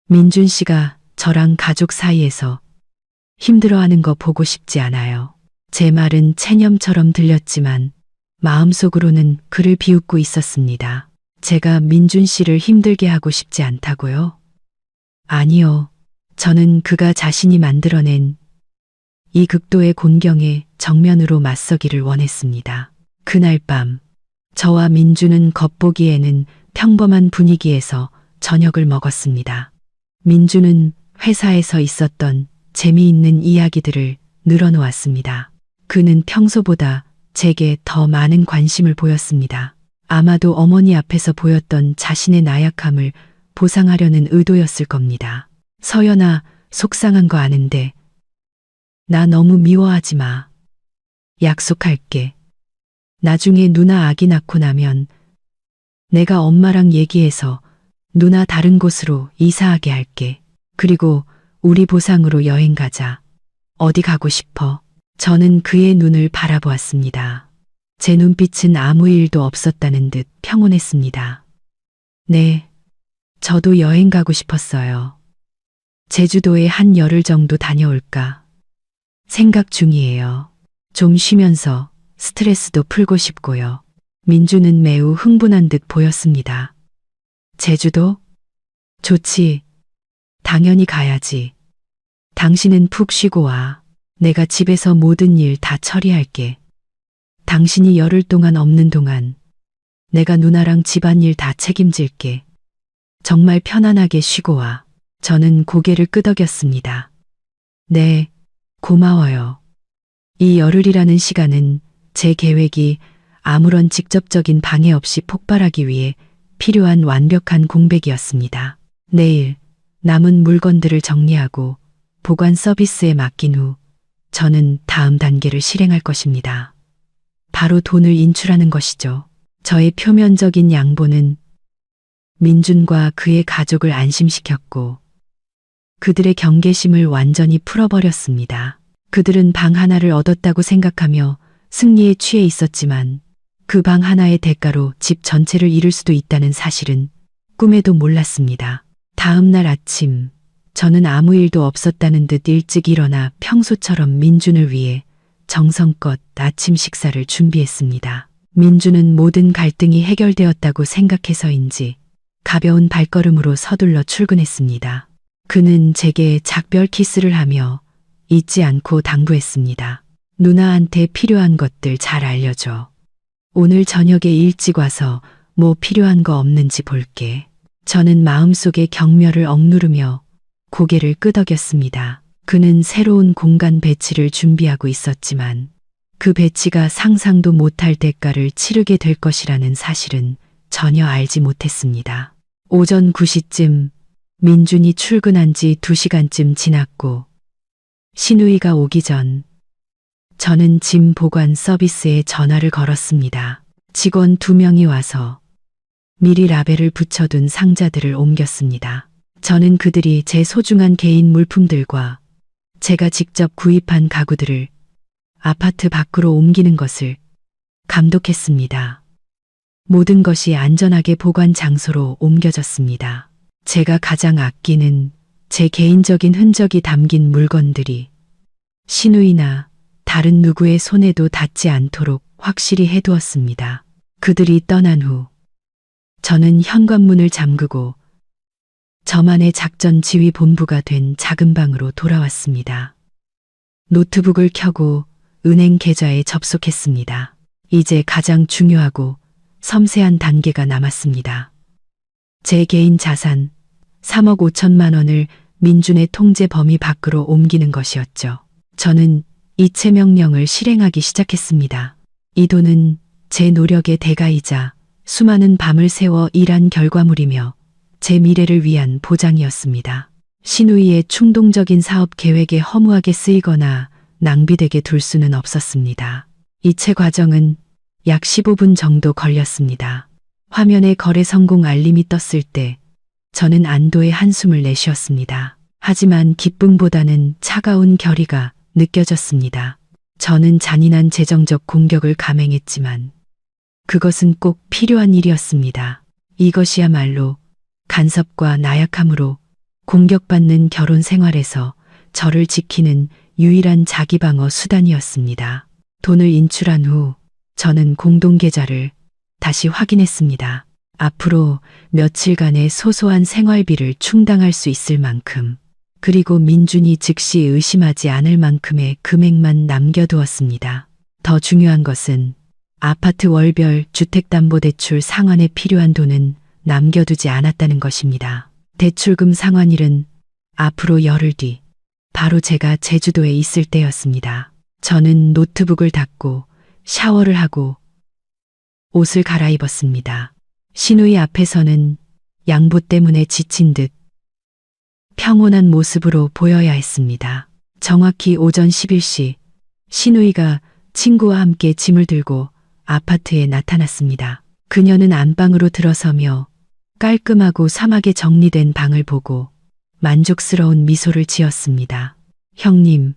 민준 씨가 저랑 가족 사이에서 힘들어하는 거 보고 싶지 않아요. 제 말은 체념처럼 들렸지만 마음속으로는 그를 비웃고 있었습니다. 제가 민준 씨를 힘들게 하고 싶지 않다고요? 아니요. 저는 그가 자신이 만들어낸 이 극도의 곤경에 정면으로 맞서기를 원했습니다. 그날 밤, 저와 민주는 겉보기에는 평범한 분위기에서 저녁을 먹었습니다. 민주는 회사에서 있었던 재미있는 이야기들을 늘어놓았습니다. 그는 평소보다 제게 더 많은 관심을 보였습니다. 아마도 어머니 앞에서 보였던 자신의 나약함을 보상하려는 의도였을 겁니다. 서연아, 속상한 거 아는데 나 너무 미워하지 마. 약속할게. 나중에 누나 아기 낳고 나면 내가 엄마랑 얘기해서 누나 다른 곳으로 이사하게 할게. 그리고 우리 보상으로 여행 가자. 어디 가고 싶어? 저는 그의 눈을 바라보았습니다. 제 눈빛은 아무 일도 없었다는 듯 평온했습니다. 네, 저도 여행 가고 싶었어요. 제주도에 한 열흘 정도 다녀올까 생각 중이에요. 좀 쉬면서 스트레스도 풀고 싶고요. 민주는 매우 흥분한 듯 보였습니다. 제주도? 좋지. 당연히 가야지. 당신은 푹 쉬고 와. 내가 집에서 모든 일 다 처리할게. 당신이 열흘 동안 없는 동안 내가 누나랑 집안일 다 책임질게. 정말 편안하게 쉬고 와. 저는 고개를 끄덕였습니다. 네, 고마워요. 이 열흘이라는 시간은 제 계획이 아무런 직접적인 방해 없이 폭발하기 위해 필요한 완벽한 공백이었습니다. 내일 남은 물건들을 정리하고 보관 서비스에 맡긴 후 저는 다음 단계를 실행할 것입니다. 바로 돈을 인출하는 것이죠. 저의 표면적인 양보는 민준과 그의 가족을 안심시켰고 그들의 경계심을 완전히 풀어버렸습니다. 그들은 방 하나를 얻었다고 생각하며 승리에 취해 있었지만 그 방 하나의 대가로 집 전체를 잃을 수도 있다는 사실은 꿈에도 몰랐습니다. 다음 날 아침, 저는 아무 일도 없었다는 듯 일찍 일어나 평소처럼 민준을 위해 정성껏 아침 식사를 준비했습니다. 민준은 모든 갈등이 해결되었다고 생각해서인지 가벼운 발걸음으로 서둘러 출근했습니다. 그는 제게 작별 키스를 하며 잊지 않고 당부했습니다. 누나한테 필요한 것들 잘 알려줘. 오늘 저녁에 일찍 와서 뭐 필요한 거 없는지 볼게. 저는 마음속에 경멸을 억누르며 고개를 끄덕였습니다. 그는 새로운 공간 배치를 준비하고 있었지만 그 배치가 상상도 못할 대가를 치르게 될 것이라는 사실은 전혀 알지 못했습니다. 오전 9시쯤 민준이 출근한 지 2시간쯤 지났고 신우이가 오기 전 저는 짐 보관 서비스에 전화를 걸었습니다. 직원 2명이 와서 미리 라벨을 붙여둔 상자들을 옮겼습니다. 저는 그들이 제 소중한 개인 물품들과 제가 직접 구입한 가구들을 아파트 밖으로 옮기는 것을 감독했습니다. 모든 것이 안전하게 보관 장소로 옮겨졌습니다. 제가 가장 아끼는 제 개인적인 흔적이 담긴 물건들이 신우이나 다른 누구의 손에도 닿지 않도록 확실히 해두었습니다. 그들이 떠난 후 저는 현관문을 잠그고 저만의 작전 지휘 본부가 된 작은 방으로 돌아왔습니다. 노트북을 켜고 은행 계좌에 접속했습니다. 이제 가장 중요하고 섬세한 단계가 남았습니다. 제 개인 자산 3억 5천만 원을 민준의 통제 범위 밖으로 옮기는 것이었죠. 저는 이체 명령을 실행하기 시작했습니다. 이 돈은 제 노력의 대가이자 수많은 밤을 새워 일한 결과물이며 제 미래를 위한 보장이었습니다. 신우이의 충동적인 사업 계획에 허무하게 쓰이거나 낭비되게 둘 수는 없었습니다. 이체 과정은 약 15분 정도 걸렸습니다. 화면에 거래 성공 알림이 떴을 때 저는 안도의 한숨을 내쉬었습니다. 하지만 기쁨보다는 차가운 결의가 느껴졌습니다. 저는 잔인한 재정적 공격을 감행했지만 그것은 꼭 필요한 일이었습니다. 이것이야말로 간섭과 나약함으로 공격받는 결혼 생활에서 저를 지키는 유일한 자기방어 수단이었습니다. 돈을 인출한 후 저는 공동계좌를 다시 확인했습니다. 앞으로 며칠간의 소소한 생활비를 충당할 수 있을 만큼, 그리고 민준이 즉시 의심하지 않을 만큼의 금액만 남겨두었습니다. 더 중요한 것은 아파트 월별 주택담보대출 상환에 필요한 돈은 남겨두지 않았다는 것입니다. 대출금 상환일은 앞으로 열흘 뒤, 바로 제가 제주도에 있을 때였습니다. 저는 노트북을 닫고 샤워를 하고 옷을 갈아입었습니다. 신우이 앞에서는 양보 때문에 지친 듯 평온한 모습으로 보여야 했습니다. 정확히 오전 11시, 신우이가 친구와 함께 짐을 들고 아파트에 나타났습니다. 그녀는 안방으로 들어서며 깔끔하고 sam하게 정리된 방을 보고 만족스러운 미소를 지었습니다. 형님,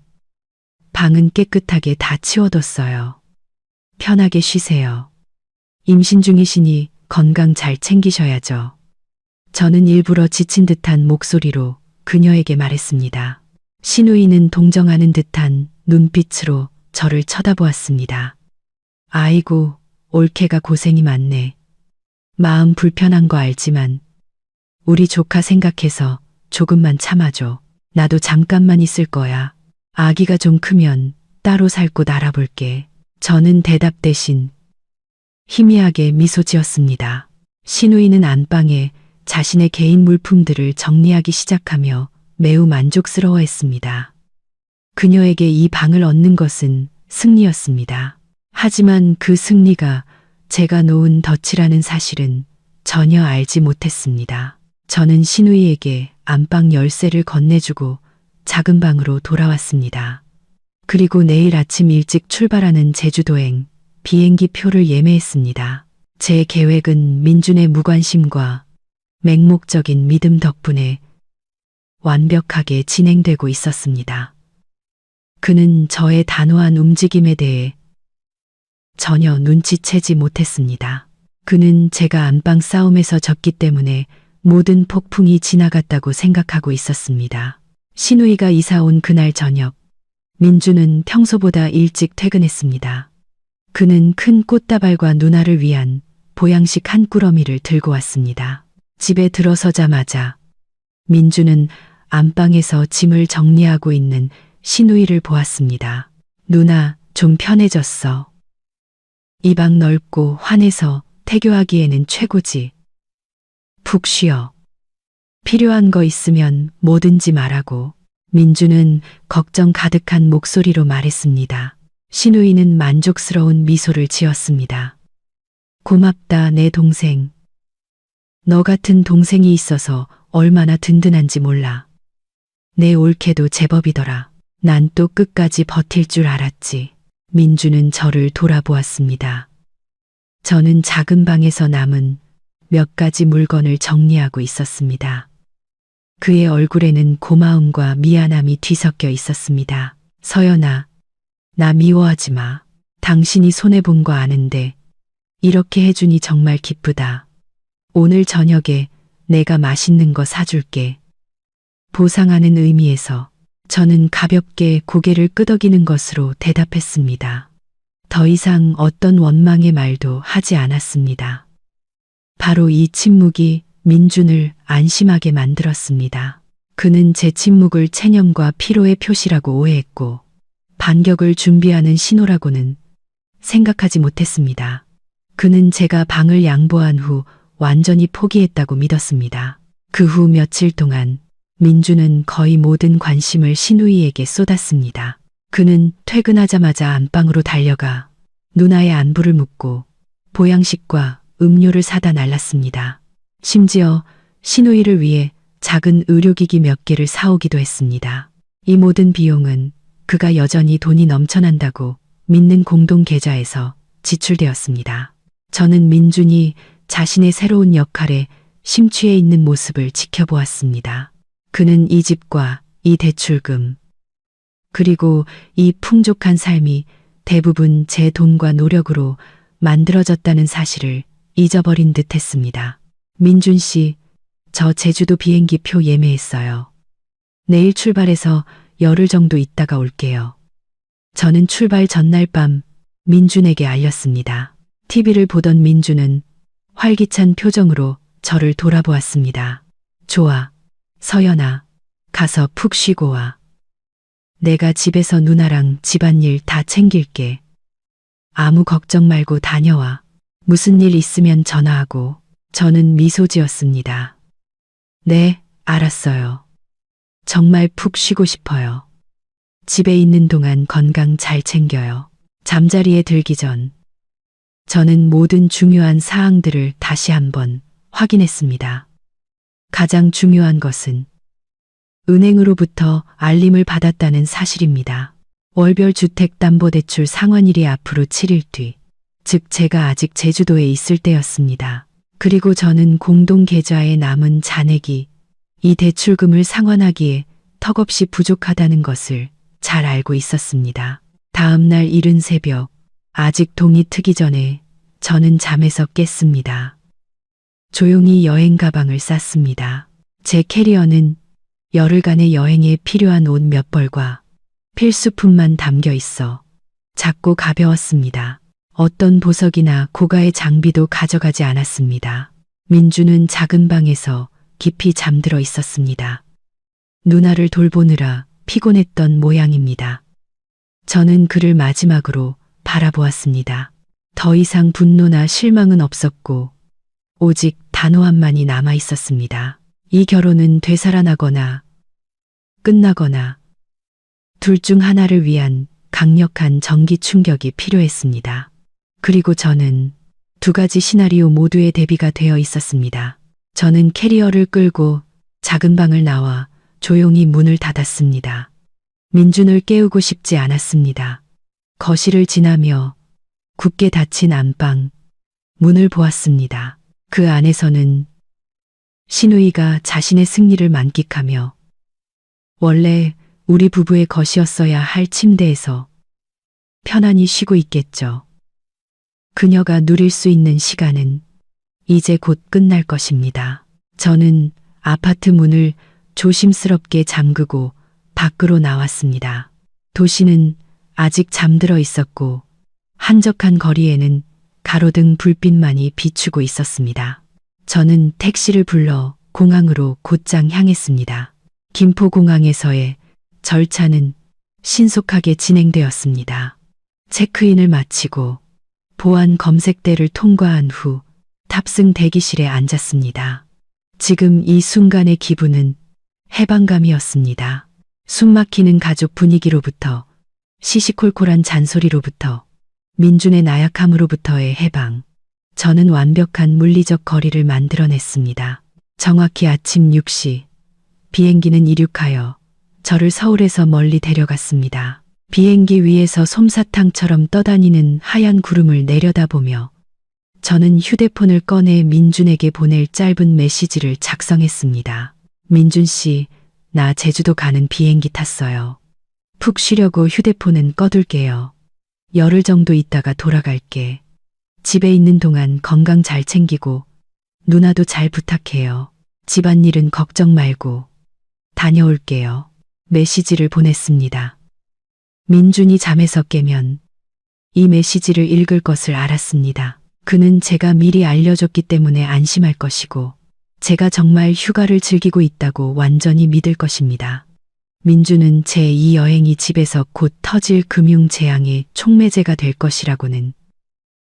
방은 깨끗하게 다 치워뒀어요. 편하게 쉬세요. 임신 중이시니 건강 잘 챙기셔야죠. 저는 일부러 지친 듯한 목소리로 그녀에게 말했습니다. 신우이는 동정하는 듯한 눈빛으로 저를 쳐다보았습니다. 아이고, 올케가 고생이 많네. 마음 불편한 거 알지만 우리 조카 생각해서 조금만 참아줘. 나도 잠깐만 있을 거야. 아기가 좀 크면 따로 살 곳 알아볼게. 저는 대답 대신 희미하게 미소 지었습니다. 신우이는 안방에 자신의 개인 물품들을 정리하기 시작하며 매우 만족스러워했습니다. 그녀에게 이 방을 얻는 것은 승리였습니다. 하지만 그 승리가 제가 놓은 덫이라는 사실은 전혀 알지 못했습니다. 저는 신우이에게 안방 열쇠를 건네주고 작은 방으로 돌아왔습니다. 그리고 내일 아침 일찍 출발하는 제주도행 비행기 표를 예매했습니다. 제 계획은 민준의 무관심과 맹목적인 믿음 덕분에 완벽하게 진행되고 있었습니다. 그는 저의 단호한 움직임에 대해 전혀 눈치채지 못했습니다. 그는 제가 안방 싸움에서 졌기 때문에 모든 폭풍이 지나갔다고 생각하고 있었습니다. 신우이가 이사 온 그날 저녁, 민주는 평소보다 일찍 퇴근했습니다. 그는 큰 꽃다발과 누나를 위한 보양식 한 꾸러미를 들고 왔습니다. 집에 들어서자마자 민주는 안방에서 짐을 정리하고 있는 신우이를 보았습니다. 누나, 좀 편해졌어. 이 방 넓고 환해서 태교하기에는 최고지. 푹 쉬어. 필요한 거 있으면 뭐든지 말하고. 민주는 걱정 가득한 목소리로 말했습니다. 신우이는 만족스러운 미소를 지었습니다. 고맙다, 내 동생. 너 같은 동생이 있어서 얼마나 든든한지 몰라. 내 올케도 제법이더라. 난 또 끝까지 버틸 줄 알았지. 민주는 저를 돌아보았습니다. 저는 작은 방에서 남은 몇 가지 물건을 정리하고 있었습니다. 그의 얼굴에는 고마움과 미안함이 뒤섞여 있었습니다. 서연아, 나 미워하지 마. 당신이 손해본 거 아는데 이렇게 해주니 정말 기쁘다. 오늘 저녁에 내가 맛있는 거 사줄게. 보상하는 의미에서 저는 가볍게 고개를 끄덕이는 것으로 대답했습니다. 더 이상 어떤 원망의 말도 하지 않았습니다. 바로 이 침묵이 민준을 안심하게 만들었습니다. 그는 제 침묵을 체념과 피로의 표시라고 오해했고 반격을 준비하는 신호라고는 생각하지 못했습니다. 그는 제가 방을 양보한 후 완전히 포기했다고 믿었습니다. 그 후 며칠 동안 민주는 거의 모든 관심을 신우이에게 쏟았습니다. 그는 퇴근하자마자 안방으로 달려가 누나의 안부를 묻고 보양식과 음료를 사다 날랐습니다. 심지어 신우이를 위해 작은 의료기기 몇 개를 사오기도 했습니다. 이 모든 비용은 그가 여전히 돈이 넘쳐난다고 믿는 공동계좌에서 지출되었습니다. 저는 민준이 자신의 새로운 역할에 심취해 있는 모습을 지켜보았습니다. 그는 이 집과 이 대출금, 그리고 이 풍족한 삶이 대부분 제 돈과 노력으로 만들어졌다는 사실을 잊어버린 듯 했습니다. 민준 씨, 저 제주도 비행기 표 예매했어요. 내일 출발해서 열흘 정도 있다가 올게요. 저는 출발 전날 밤 민준에게 알렸습니다. TV를 보던 민준은 활기찬 표정으로 저를 돌아보았습니다. 좋아, 서연아, 가서 푹 쉬고 와. 내가 집에서 누나랑 집안일 다 챙길게. 아무 걱정 말고 다녀와. 무슨 일 있으면 전화하고. 저는 미소 지었습니다. 네, 알았어요. 정말 푹 쉬고 싶어요. 집에 있는 동안 건강 잘 챙겨요. 잠자리에 들기 전 저는 모든 중요한 사항들을 다시 한번 확인했습니다. 가장 중요한 것은 은행으로부터 알림을 받았다는 사실입니다. 월별 주택담보대출 상환일이 앞으로 7일 뒤, 즉 제가 아직 제주도에 있을 때였습니다. 그리고 저는 공동계좌에 남은 잔액이 이 대출금을 상환하기에 턱없이 부족하다는 것을 잘 알고 있었습니다. 다음 날 이른 새벽, 아직 동이 트기 전에 저는 잠에서 깼습니다. 조용히 여행 가방을 쌌습니다. 제 캐리어는 열흘간의 여행에 필요한 옷 몇 벌과 필수품만 담겨 있어 작고 가벼웠습니다. 어떤 보석이나 고가의 장비도 가져가지 않았습니다. 민주는 작은 방에서 깊이 잠들어 있었습니다. 누나를 돌보느라 피곤했던 모양입니다. 저는 그를 마지막으로 바라보았습니다. 더 이상 분노나 실망은 없었고 오직 단호함만이 남아 있었습니다. 이 결혼은 되살아나거나 끝나거나 둘 중 하나를 위한 강력한 전기 충격이 필요했습니다. 그리고 저는 두 가지 시나리오 모두의 대비가 되어 있었습니다. 저는 캐리어를 끌고 작은 방을 나와 조용히 문을 닫았습니다. 민준을 깨우고 싶지 않았습니다. 거실을 지나며 굳게 닫힌 안방 문을 보았습니다. 그 안에서는 신우이가 자신의 승리를 만끽하며 원래 우리 부부의 것이었어야 할 침대에서 편안히 쉬고 있겠죠. 그녀가 누릴 수 있는 시간은 이제 곧 끝날 것입니다. 저는 아파트 문을 조심스럽게 잠그고 밖으로 나왔습니다. 도시는 아직 잠들어 있었고 한적한 거리에는 가로등 불빛만이 비추고 있었습니다. 저는 택시를 불러 공항으로 곧장 향했습니다. 김포공항에서의 절차는 신속하게 진행되었습니다. 체크인을 마치고 보안 검색대를 통과한 후 탑승 대기실에 앉았습니다. 지금 이 순간의 기분은 해방감이었습니다. 숨막히는 가족 분위기로부터 시시콜콜한 잔소리로부터 민준의 나약함으로부터의 해방. 저는 완벽한 물리적 거리를 만들어냈습니다. 정확히 아침 6시 비행기는 이륙하여 저를 서울에서 멀리 데려갔습니다. 비행기 위에서 솜사탕처럼 떠다니는 하얀 구름을 내려다보며 저는 휴대폰을 꺼내 민준에게 보낼 짧은 메시지를 작성했습니다. 민준 씨, 나 제주도 가는 비행기 탔어요. 푹 쉬려고 휴대폰은 꺼둘게요. 열흘 정도 있다가 돌아갈게. 집에 있는 동안 건강 잘 챙기고 누나도 잘 부탁해요. 집안일은 걱정 말고 다녀올게요. 메시지를 보냈습니다. 민준이 잠에서 깨면 이 메시지를 읽을 것을 알았습니다. 그는 제가 미리 알려줬기 때문에 안심할 것이고 제가 정말 휴가를 즐기고 있다고 완전히 믿을 것입니다. 민준은 제 이 여행이 집에서 곧 터질 금융재앙의 촉매제가 될 것이라고는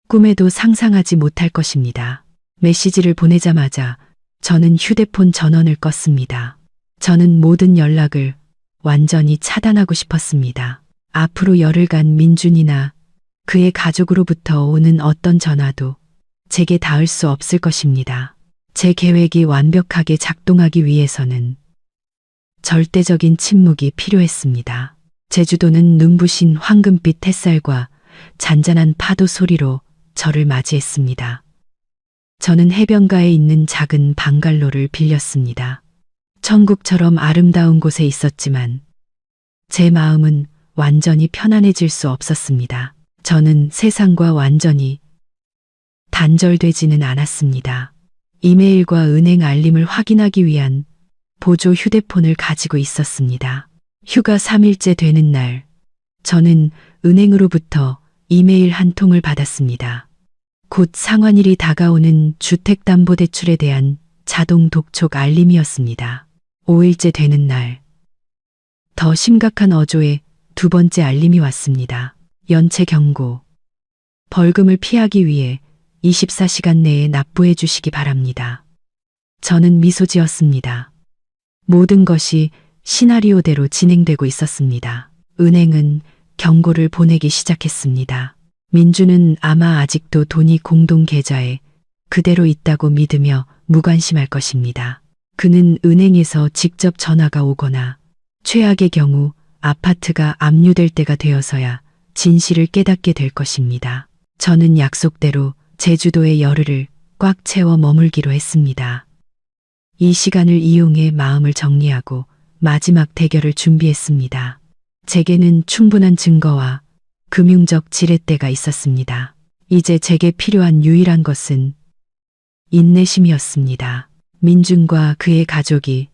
꿈에도 상상하지 못할 것입니다. 메시지를 보내자마자 저는 휴대폰 전원을 껐습니다. 저는 모든 연락을 완전히 차단하고 싶었습니다. 앞으로 열흘간 민준이나 그의 가족으로부터 오는 어떤 전화도 제게 닿을 수 없을 것입니다. 제 계획이 완벽하게 작동하기 위해서는 절대적인 침묵이 필요했습니다. 제주도는 눈부신 황금빛 햇살과 잔잔한 파도 소리로 저를 맞이했습니다. 저는 해변가에 있는 작은 방갈로를 빌렸습니다. 천국처럼 아름다운 곳에 있었지만 제 마음은 완전히 편안해질 수 없었습니다. 저는 세상과 완전히 단절되지는 않았습니다. 이메일과 은행 알림을 확인하기 위한 보조 휴대폰을 가지고 있었습니다. 휴가 3일째 되는 날, 저는 은행으로부터 이메일 한 통을 받았습니다. 곧 상환일이 다가오는 주택담보대출에 대한 자동 독촉 알림이었습니다. 5일째 되는 날, 더 심각한 어조의 두 번째 알림이 왔습니다. 연체 경고. 벌금을 피하기 위해 24시간 내에 납부해 주시기 바랍니다. 저는 미소 지었습니다. 모든 것이 시나리오대로 진행되고 있었습니다. 은행은 경고를 보내기 시작했습니다. 민주는 아마 아직도 돈이 공동 계좌에 그대로 있다고 믿으며 무관심할 것입니다. 그는 은행에서 직접 전화가 오거나 최악의 경우 아파트가 압류될 때가 되어서야 진실을 깨닫게 될 것입니다. 저는 약속대로 제주도의 열흘을 꽉 채워 머물기로 했습니다. 이 시간을 이용해 마음을 정리하고 마지막 대결을 준비했습니다. 제게는 충분한 증거와 금융적 지렛대가 있었습니다. 이제 제게 필요한 유일한 것은 인내심이었습니다. 민준과 그의 가족이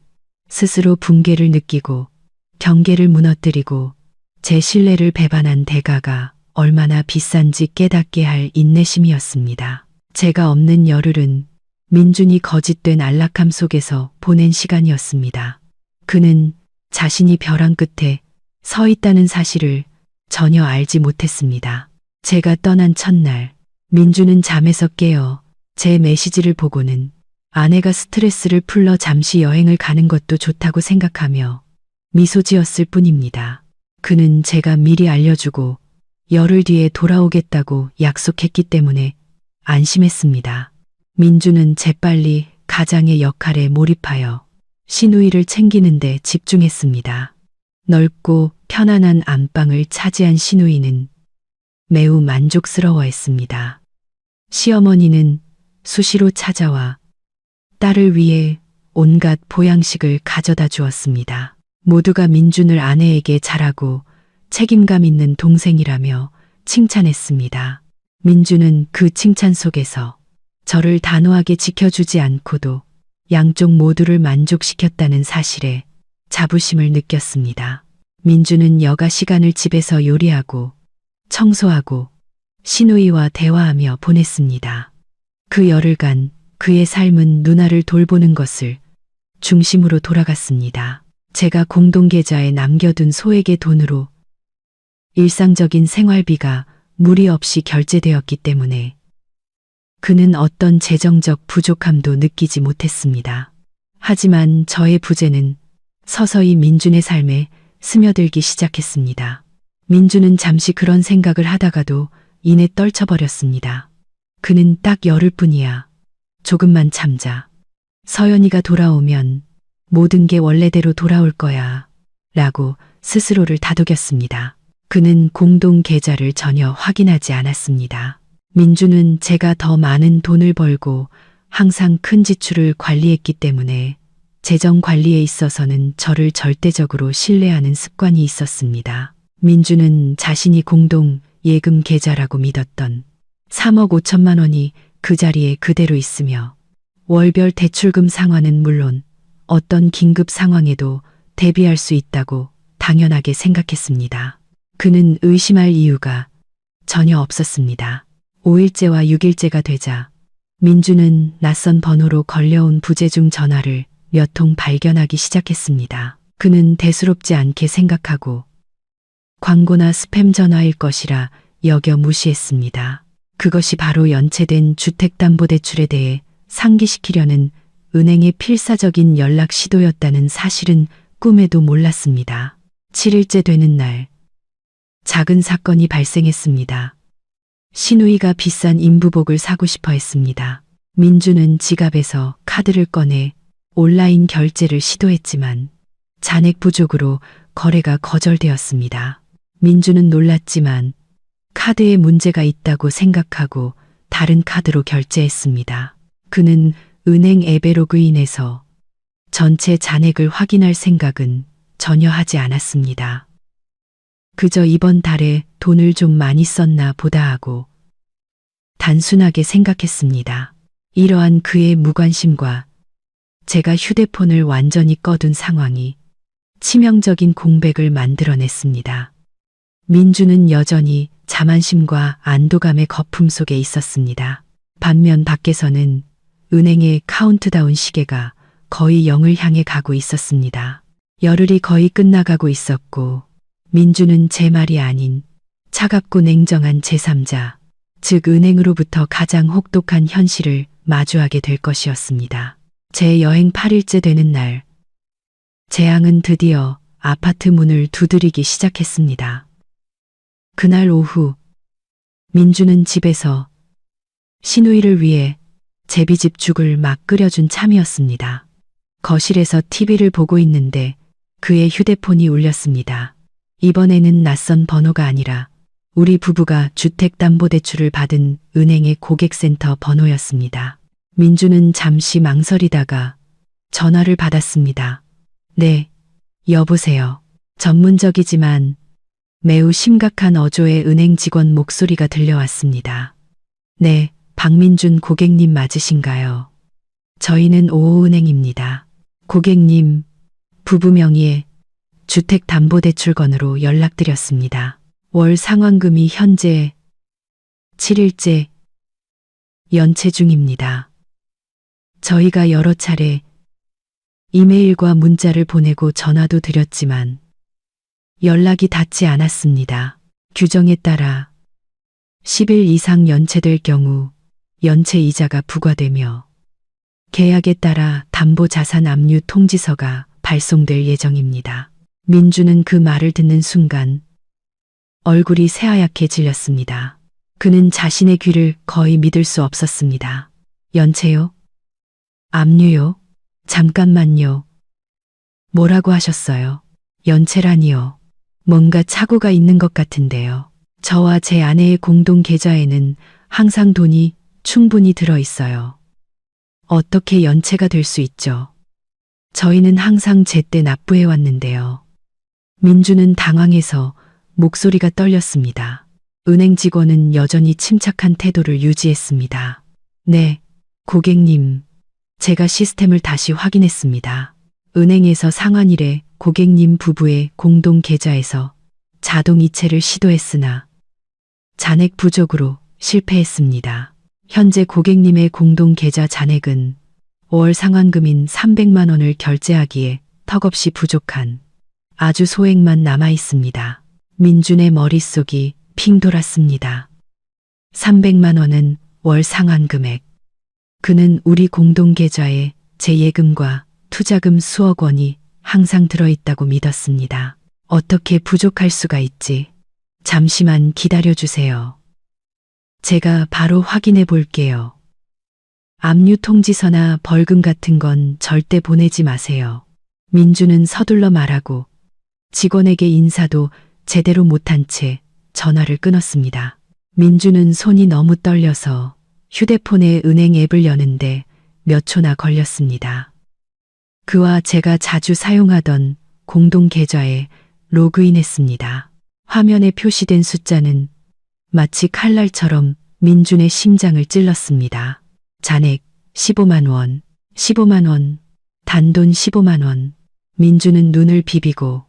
스스로 붕괴를 느끼고 경계를 무너뜨리고 제 신뢰를 배반한 대가가 얼마나 비싼지 깨닫게 할 인내심이었습니다. 제가 없는 열흘은 민준이 거짓된 안락함 속에서 보낸 시간이었습니다. 그는 자신이 벼랑 끝에 서 있다는 사실을 전혀 알지 못했습니다. 제가 떠난 첫날, 민준은 잠에서 깨어 제 메시지를 보고는 아내가 스트레스를 풀러 잠시 여행을 가는 것도 좋다고 생각하며 미소 지었을 뿐입니다. 그는 제가 미리 알려주고 열흘 뒤에 돌아오겠다고 약속했기 때문에 안심했습니다. 민주는 재빨리 가장의 역할에 몰입하여 시누이를 챙기는데 집중했습니다. 넓고 편안한 안방을 차지한 시누이는 매우 만족스러워했습니다. 시어머니는 수시로 찾아와 딸을 위해 온갖 보양식을 가져다 주었습니다. 모두가 민준을 아내에게 잘하고 책임감 있는 동생이라며 칭찬했습니다. 민준은 그 칭찬 속에서 저를 단호하게 지켜주지 않고도 양쪽 모두를 만족시켰다는 사실에 자부심을 느꼈습니다. 민준은 여가 시간을 집에서 요리하고 청소하고 시누이와 대화하며 보냈습니다. 그 열흘간 그의 삶은 누나를 돌보는 것을 중심으로 돌아갔습니다. 제가 공동계좌에 남겨둔 소액의 돈으로 일상적인 생활비가 무리 없이 결제되었기 때문에 그는 어떤 재정적 부족함도 느끼지 못했습니다. 하지만 저의 부재는 서서히 민준의 삶에 스며들기 시작했습니다. 민준은 잠시 그런 생각을 하다가도 이내 떨쳐버렸습니다. 그는 딱 열흘뿐이야. 조금만 참자. 서연이가 돌아오면 모든 게 원래대로 돌아올 거야. 라고 스스로를 다독였습니다. 그는 공동 계좌를 전혀 확인하지 않았습니다. 민주는 제가 더 많은 돈을 벌고 항상 큰 지출을 관리했기 때문에 재정 관리에 있어서는 저를 절대적으로 신뢰하는 습관이 있었습니다. 민주는 자신이 공동 예금 계좌라고 믿었던 3억 5천만 원이 그 자리에 그대로 있으며 월별 대출금 상환은 물론 어떤 긴급 상황에도 대비할 수 있다고 당연하게 생각했습니다. 그는 의심할 이유가 전혀 없었습니다. 5일째와 6일째가 되자 민주는 낯선 번호로 걸려온 부재중 전화를 몇 통 발견하기 시작했습니다. 그는 대수롭지 않게 생각하고 광고나 스팸 전화일 것이라 여겨 무시했습니다. 그것이 바로 연체된 주택담보대출에 대해 상기시키려는 은행의 필사적인 연락 시도였다는 사실은 꿈에도 몰랐습니다. 7일째 되는 날, 작은 사건이 발생했습니다. 시누이가 비싼 인부복을 사고 싶어 했습니다. 민주는 지갑에서 카드를 꺼내 온라인 결제를 시도했지만 잔액 부족으로 거래가 거절되었습니다. 민주는 놀랐지만 카드에 문제가 있다고 생각하고 다른 카드로 결제했습니다. 그는 은행 앱에 로그인해서 전체 잔액을 확인할 생각은 전혀 하지 않았습니다. 그저 이번 달에 돈을 좀 많이 썼나 보다 하고 단순하게 생각했습니다. 이러한 그의 무관심과 제가 휴대폰을 완전히 꺼둔 상황이 치명적인 공백을 만들어냈습니다. 민주는 여전히 자만심과 안도감의 거품 속에 있었습니다. 반면 밖에서는 은행의 카운트다운 시계가 거의 0을 향해 가고 있었습니다. 열흘이 거의 끝나가고 있었고 민주는 제 말이 아닌 차갑고 냉정한 제3자, 즉 은행으로부터 가장 혹독한 현실을 마주하게 될 것이었습니다. 제 여행 8일째 되는 날, 재앙은 드디어 아파트 문을 두드리기 시작했습니다. 그날 오후, 민주는 집에서 시누이를 위해 제비집 죽을 막 끓여준 참이었습니다. 거실에서 TV를 보고 있는데 그의 휴대폰이 울렸습니다. 이번에는 낯선 번호가 아니라 우리 부부가 주택담보대출을 받은 은행의 고객센터 번호였습니다. 민주는 잠시 망설이다가 전화를 받았습니다. 네, 여보세요. 전문적이지만 매우 심각한 어조의 은행 직원 목소리가 들려왔습니다. 네, 박민준 고객님 맞으신가요? 저희는 오호은행입니다. 고객님, 부부 명의의 주택담보대출건으로 연락드렸습니다. 월 상환금이 현재 7일째 연체 중입니다. 저희가 여러 차례 이메일과 문자를 보내고 전화도 드렸지만 연락이 닿지 않았습니다. 규정에 따라 10일 이상 연체될 경우 연체 이자가 부과되며 계약에 따라 담보자산 압류 통지서가 발송될 예정입니다. 민주는 그 말을 듣는 순간 얼굴이 새하얗게 질렸습니다. 그는 자신의 귀를 거의 믿을 수 없었습니다. 연체요? 압류요? 잠깐만요. 뭐라고 하셨어요? 연체라니요. 뭔가 착오가 있는 것 같은데요. 저와 제 아내의 공동 계좌에는 항상 돈이 충분히 들어 있어요. 어떻게 연체가 될 수 있죠? 저희는 항상 제때 납부해 왔는데요. 민주는 당황해서 목소리가 떨렸습니다. 은행 직원은 여전히 침착한 태도를 유지했습니다. 네, 고객님. 제가 시스템을 다시 확인했습니다. 은행에서 상환일에 고객님 부부의 공동 계좌에서 자동 이체를 시도했으나 잔액 부족으로 실패했습니다. 현재 고객님의 공동 계좌 잔액은 5월 상환금인 300만 원을 결제하기에 턱없이 부족한 아주 소액만 남아 있습니다. 민준의 머릿속이 핑 돌았습니다. 300만 원은 월 상환금액. 그는 우리 공동 계좌에 제 예금과 투자금 수억 원이 항상 들어있다고 믿었습니다. 어떻게 부족할 수가 있지? 잠시만 기다려주세요. 제가 바로 확인해 볼게요. 압류 통지서나 벌금 같은 건 절대 보내지 마세요. 민주는 서둘러 말하고 직원에게 인사도 제대로 못한 채 전화를 끊었습니다. 민주는 손이 너무 떨려서 휴대폰에 은행 앱을 여는데 몇 초나 걸렸습니다. 그와 제가 자주 사용하던 공동 계좌에 로그인했습니다. 화면에 표시된 숫자는 마치 칼날처럼 민준의 심장을 찔렀습니다. 잔액 15만 원, 15만 원, 단돈 15만 원. 민준은 눈을 비비고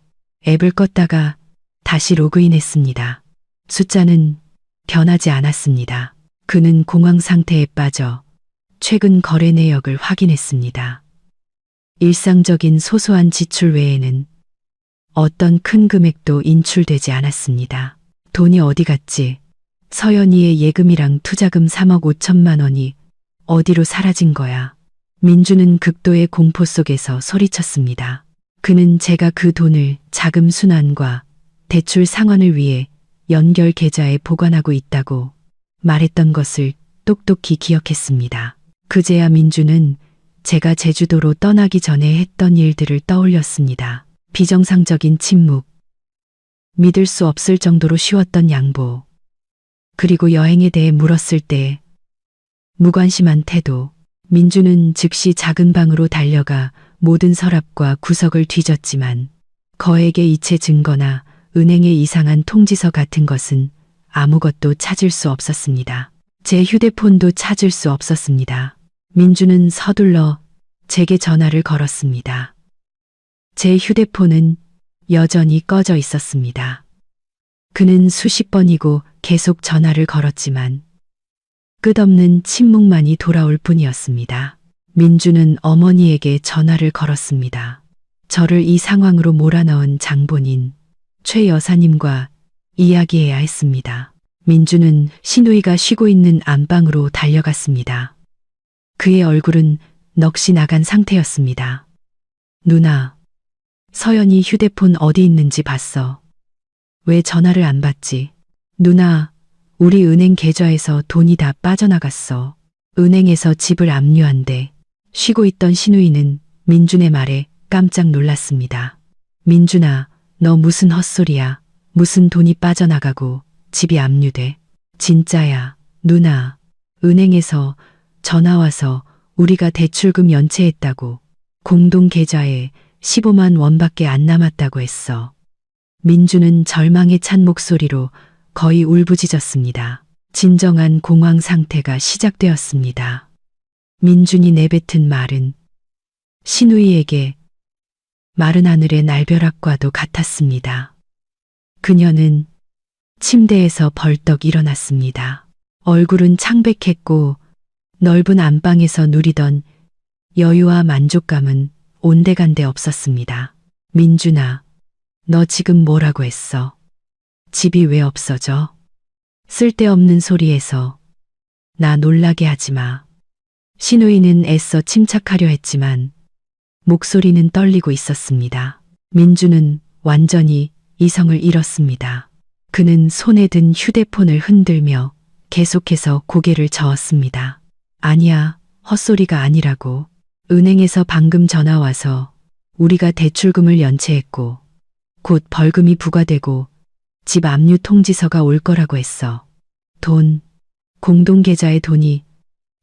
앱을 껐다가 다시 로그인했습니다. 숫자는 변하지 않았습니다. 그는 공황 상태에 빠져 최근 거래 내역을 확인했습니다. 일상적인 소소한 지출 외에는 어떤 큰 금액도 인출되지 않았습니다. 돈이 어디 갔지? 서연이의 예금이랑 투자금 3억 5천만 원이 어디로 사라진 거야? 민주는 극도의 공포 속에서 소리쳤습니다. 그는 제가 그 돈을 자금 순환과 대출 상환을 위해 연결 계좌에 보관하고 있다고 말했던 것을 똑똑히 기억했습니다. 그제야 민주는 제가 제주도로 떠나기 전에 했던 일들을 떠올렸습니다. 비정상적인 침묵, 믿을 수 없을 정도로 쉬웠던 양보, 그리고 여행에 대해 물었을 때 무관심한 태도. 민주는 즉시 작은 방으로 달려가 모든 서랍과 구석을 뒤졌지만 거액의 이체 증거나 은행의 이상한 통지서 같은 것은 아무것도 찾을 수 없었습니다. 제 휴대폰도 찾을 수 없었습니다. 민주는 서둘러 제게 전화를 걸었습니다. 제 휴대폰은 여전히 꺼져 있었습니다. 그는 수십 번이고 계속 전화를 걸었지만 끝없는 침묵만이 돌아올 뿐이었습니다. 민주는 어머니에게 전화를 걸었습니다. 저를 이 상황으로 몰아넣은 장본인 최 여사님과 이야기해야 했습니다. 민주는 시누이가 쉬고 있는 안방으로 달려갔습니다. 그의 얼굴은 넋이 나간 상태였습니다. 누나, 서연이 휴대폰 어디 있는지 봤어. 왜 전화를 안 받지? 누나, 우리 은행 계좌에서 돈이 다 빠져나갔어. 은행에서 집을 압류한대. 쉬고 있던 시누이는 민준의 말에 깜짝 놀랐습니다. 민준아, 너 무슨 헛소리야. 무슨 돈이 빠져나가고 집이 압류돼. 진짜야. 누나, 은행에서 전화 와서 우리가 대출금 연체했다고. 공동 계좌에 15만 원밖에 안 남았다고 했어. 민주는 절망에 찬 목소리로 거의 울부짖었습니다. 진정한 공황 상태가 시작되었습니다. 민준이 내뱉은 말은 시누이에게 마른 하늘의 날벼락과도 같았습니다. 그녀는 침대에서 벌떡 일어났습니다. 얼굴은 창백했고 넓은 안방에서 누리던 여유와 만족감은 온데간데 없었습니다. 민준아, 너 지금 뭐라고 했어? 집이 왜 없어져? 쓸데없는 소리에서 나 놀라게 하지 마. 시누이는 애써 침착하려 했지만 목소리는 떨리고 있었습니다. 민주는 완전히 이성을 잃었습니다. 그는 손에 든 휴대폰을 흔들며 계속해서 고개를 저었습니다. 아니야, 헛소리가 아니라고. 은행에서 방금 전화 와서 우리가 대출금을 연체했고 곧 벌금이 부과되고 집 압류 통지서가 올 거라고 했어. 돈, 공동계좌에 돈이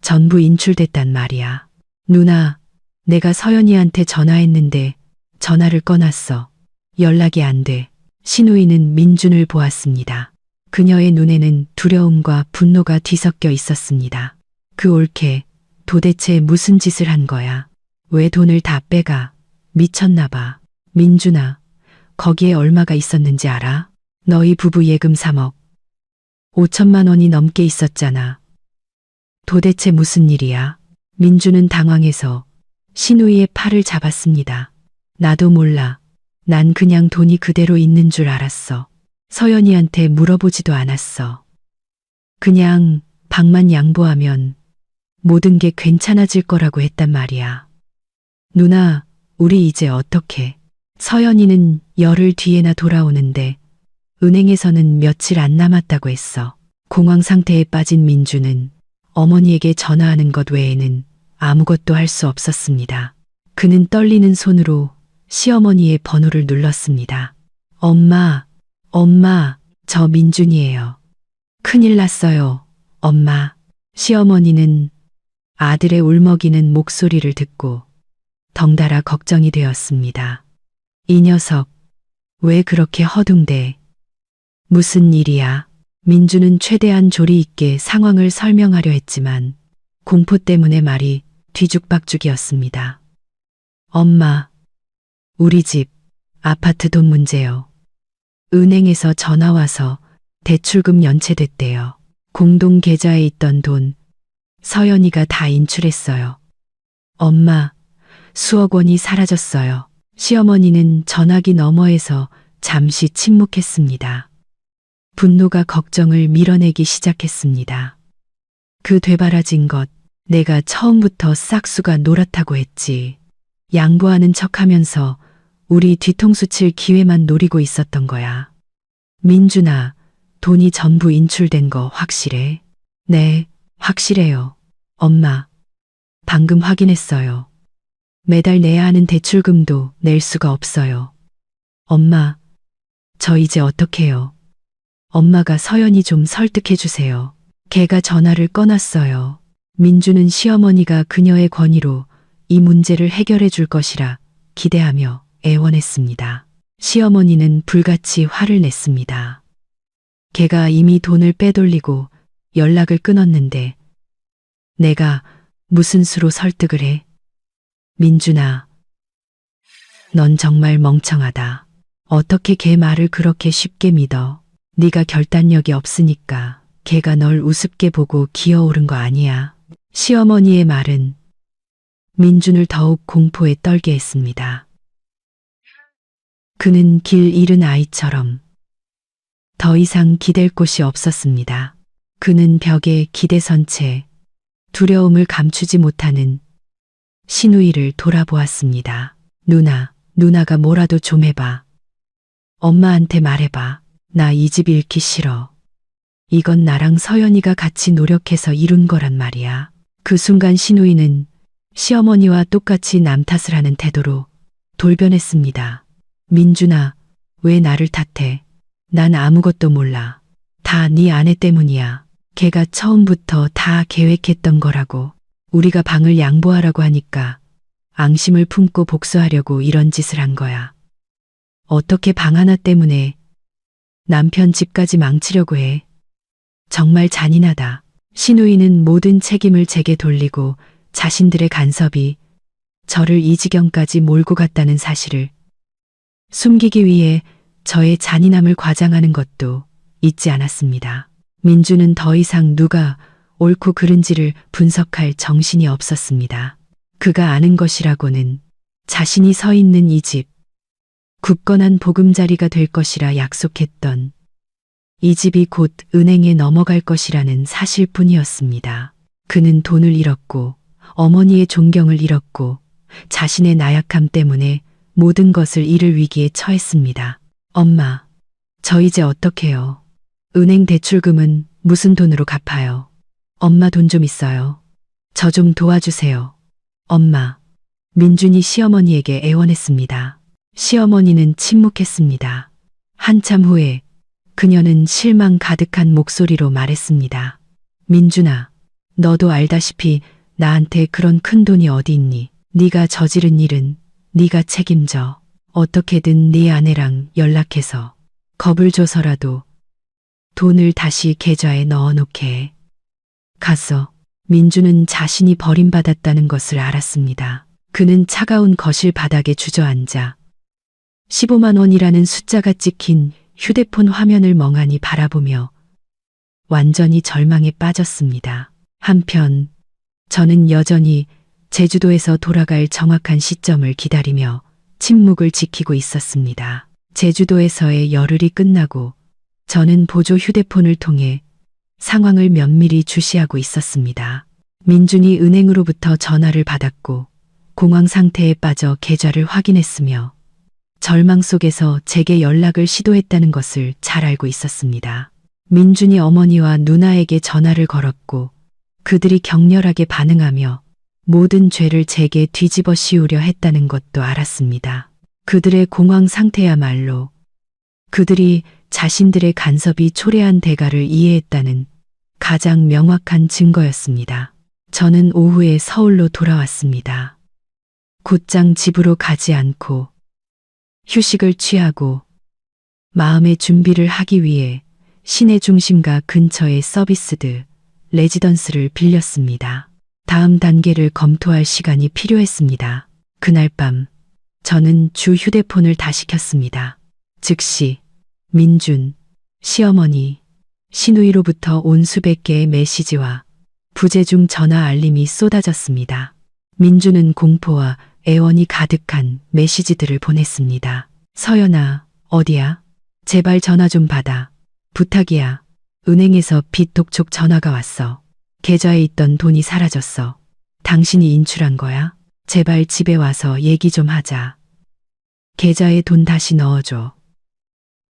전부 인출됐단 말이야. 누나, 내가 서연이한테 전화했는데 전화를 꺼놨어. 연락이 안 돼. 시누이는 민준을 보았습니다. 그녀의 눈에는 두려움과 분노가 뒤섞여 있었습니다. 그 올케 도대체 무슨 짓을 한 거야? 왜 돈을 다 빼가? 미쳤나 봐. 민준아, 거기에 얼마가 있었는지 알아? 너희 부부 예금 3억 5천만 원이 넘게 있었잖아. 도대체 무슨 일이야? 민주는 당황해서 시누이의 팔을 잡았습니다. 나도 몰라. 난 그냥 돈이 그대로 있는 줄 알았어. 서연이한테 물어보지도 않았어. 그냥 방만 양보하면 모든 게 괜찮아질 거라고 했단 말이야. 누나, 우리 이제 어떡해? 서연이는 열흘 뒤에나 돌아오는데 은행에서는 며칠 안 남았다고 했어. 공황 상태에 빠진 민주는 어머니에게 전화하는 것 외에는 아무것도 할 수 없었습니다. 그는 떨리는 손으로 시어머니의 번호를 눌렀습니다. 엄마, 저 민준이에요. 큰일 났어요, 엄마. 시어머니는 아들의 울먹이는 목소리를 듣고 덩달아 걱정이 되었습니다. 이 녀석, 왜 그렇게 허둥대? 무슨 일이야? 민주는 최대한 조리 있게 상황을 설명하려 했지만 공포 때문에 말이 뒤죽박죽이었습니다. 엄마, 우리 집, 아파트 돈 문제요. 은행에서 전화 와서 대출금 연체됐대요. 공동 계좌에 있던 돈, 서연이가 다 인출했어요. 엄마, 수억 원이 사라졌어요. 시어머니는 전화기 너머에서 잠시 침묵했습니다. 분노가 걱정을 밀어내기 시작했습니다. 그 되바라진 것, 내가 처음부터 싹수가 노랗다고 했지. 양보하는 척하면서 우리 뒤통수 칠 기회만 노리고 있었던 거야. 민준아, 돈이 전부 인출된 거 확실해? 네, 확실해요. 엄마, 방금 확인했어요. 매달 내야 하는 대출금도 낼 수가 없어요. 엄마, 저 이제 어떡해요? 엄마가 서연이 좀 설득해 주세요. 걔가 전화를 꺼놨어요. 민주는 시어머니가 그녀의 권위로 이 문제를 해결해 줄 것이라 기대하며 애원했습니다. 시어머니는 불같이 화를 냈습니다. 걔가 이미 돈을 빼돌리고 연락을 끊었는데 내가 무슨 수로 설득을 해? 민준아, 넌 정말 멍청하다. 어떻게 걔 말을 그렇게 쉽게 믿어? 네가 결단력이 없으니까 걔가 널 우습게 보고 기어오른 거 아니야. 시어머니의 말은 민준을 더욱 공포에 떨게 했습니다. 그는 길 잃은 아이처럼 더 이상 기댈 곳이 없었습니다. 그는 벽에 기대선 채 두려움을 감추지 못하는 신우이를 돌아보았습니다. 누나가 뭐라도 좀 해봐. 엄마한테 말해봐. 나 이 집 잃기 싫어. 이건 나랑 서연이가 같이 노력해서 이룬 거란 말이야. 그 순간 신우이는 시어머니와 똑같이 남 탓을 하는 태도로 돌변했습니다. 민준아, 왜 나를 탓해? 난 아무것도 몰라. 다 네 아내 때문이야. 걔가 처음부터 다 계획했던 거라고. 우리가 방을 양보하라고 하니까 앙심을 품고 복수하려고 이런 짓을 한 거야. 어떻게 방 하나 때문에 남편 집까지 망치려고 해. 정말 잔인하다. 신우이는 모든 책임을 제게 돌리고 자신들의 간섭이 저를 이 지경까지 몰고 갔다는 사실을 숨기기 위해 저의 잔인함을 과장하는 것도 잊지 않았습니다. 민주는 더 이상 누가 옳고 그른지를 분석할 정신이 없었습니다. 그가 아는 것이라고는 자신이 서 있는 이 집, 굳건한 보금자리가 될 것이라 약속했던 이 집이 곧 은행에 넘어갈 것이라는 사실뿐이었습니다. 그는 돈을 잃었고 어머니의 존경을 잃었고 자신의 나약함 때문에 모든 것을 잃을 위기에 처했습니다. 엄마, 저 이제 어떡해요? 은행 대출금은 무슨 돈으로 갚아요? 엄마 돈 좀 있어요. 저 좀 도와주세요. 엄마, 민준이 시어머니에게 애원했습니다. 시어머니는 침묵했습니다. 한참 후에 그녀는 실망 가득한 목소리로 말했습니다. 민준아, 너도 알다시피 나한테 그런 큰 돈이 어디 있니? 네가 저지른 일은 네가 책임져. 어떻게든 네 아내랑 연락해서 겁을 줘서라도 돈을 다시 계좌에 넣어놓게 해. 갔어. 민주는 자신이 버림받았다는 것을 알았습니다. 그는 차가운 거실 바닥에 주저앉아 15만 원이라는 숫자가 찍힌 휴대폰 화면을 멍하니 바라보며 완전히 절망에 빠졌습니다. 한편 저는 여전히 제주도에서 돌아갈 정확한 시점을 기다리며 침묵을 지키고 있었습니다. 제주도에서의 열흘이 끝나고 저는 보조 휴대폰을 통해 상황을 면밀히 주시하고 있었습니다. 민준이 은행으로부터 전화를 받았고 공황 상태에 빠져 계좌를 확인했으며 절망 속에서 제게 연락을 시도했다는 것을 잘 알고 있었습니다. 민준이 어머니와 누나에게 전화를 걸었고 그들이 격렬하게 반응하며 모든 죄를 제게 뒤집어 씌우려 했다는 것도 알았습니다. 그들의 공황 상태야말로 그들이 자신들의 간섭이 초래한 대가를 이해했다는 가장 명확한 증거였습니다. 저는 오후에 서울로 돌아왔습니다. 곧장 집으로 가지 않고 휴식을 취하고 마음의 준비를 하기 위해 시내 중심가 근처의 서비스드 레지던스를 빌렸습니다. 다음 단계를 검토할 시간이 필요했습니다. 그날 밤 저는 주 휴대폰을 다시 켰습니다. 즉시 민준, 시어머니, 신우이로부터 온 수백 개의 메시지와 부재중 전화 알림이 쏟아졌습니다. 민준은 공포와 애원이 가득한 메시지들을 보냈습니다. 서연아, 어디야? 제발 전화 좀 받아. 부탁이야. 은행에서 빚 독촉 전화가 왔어. 계좌에 있던 돈이 사라졌어. 당신이 인출한 거야? 제발 집에 와서 얘기 좀 하자. 계좌에 돈 다시 넣어줘.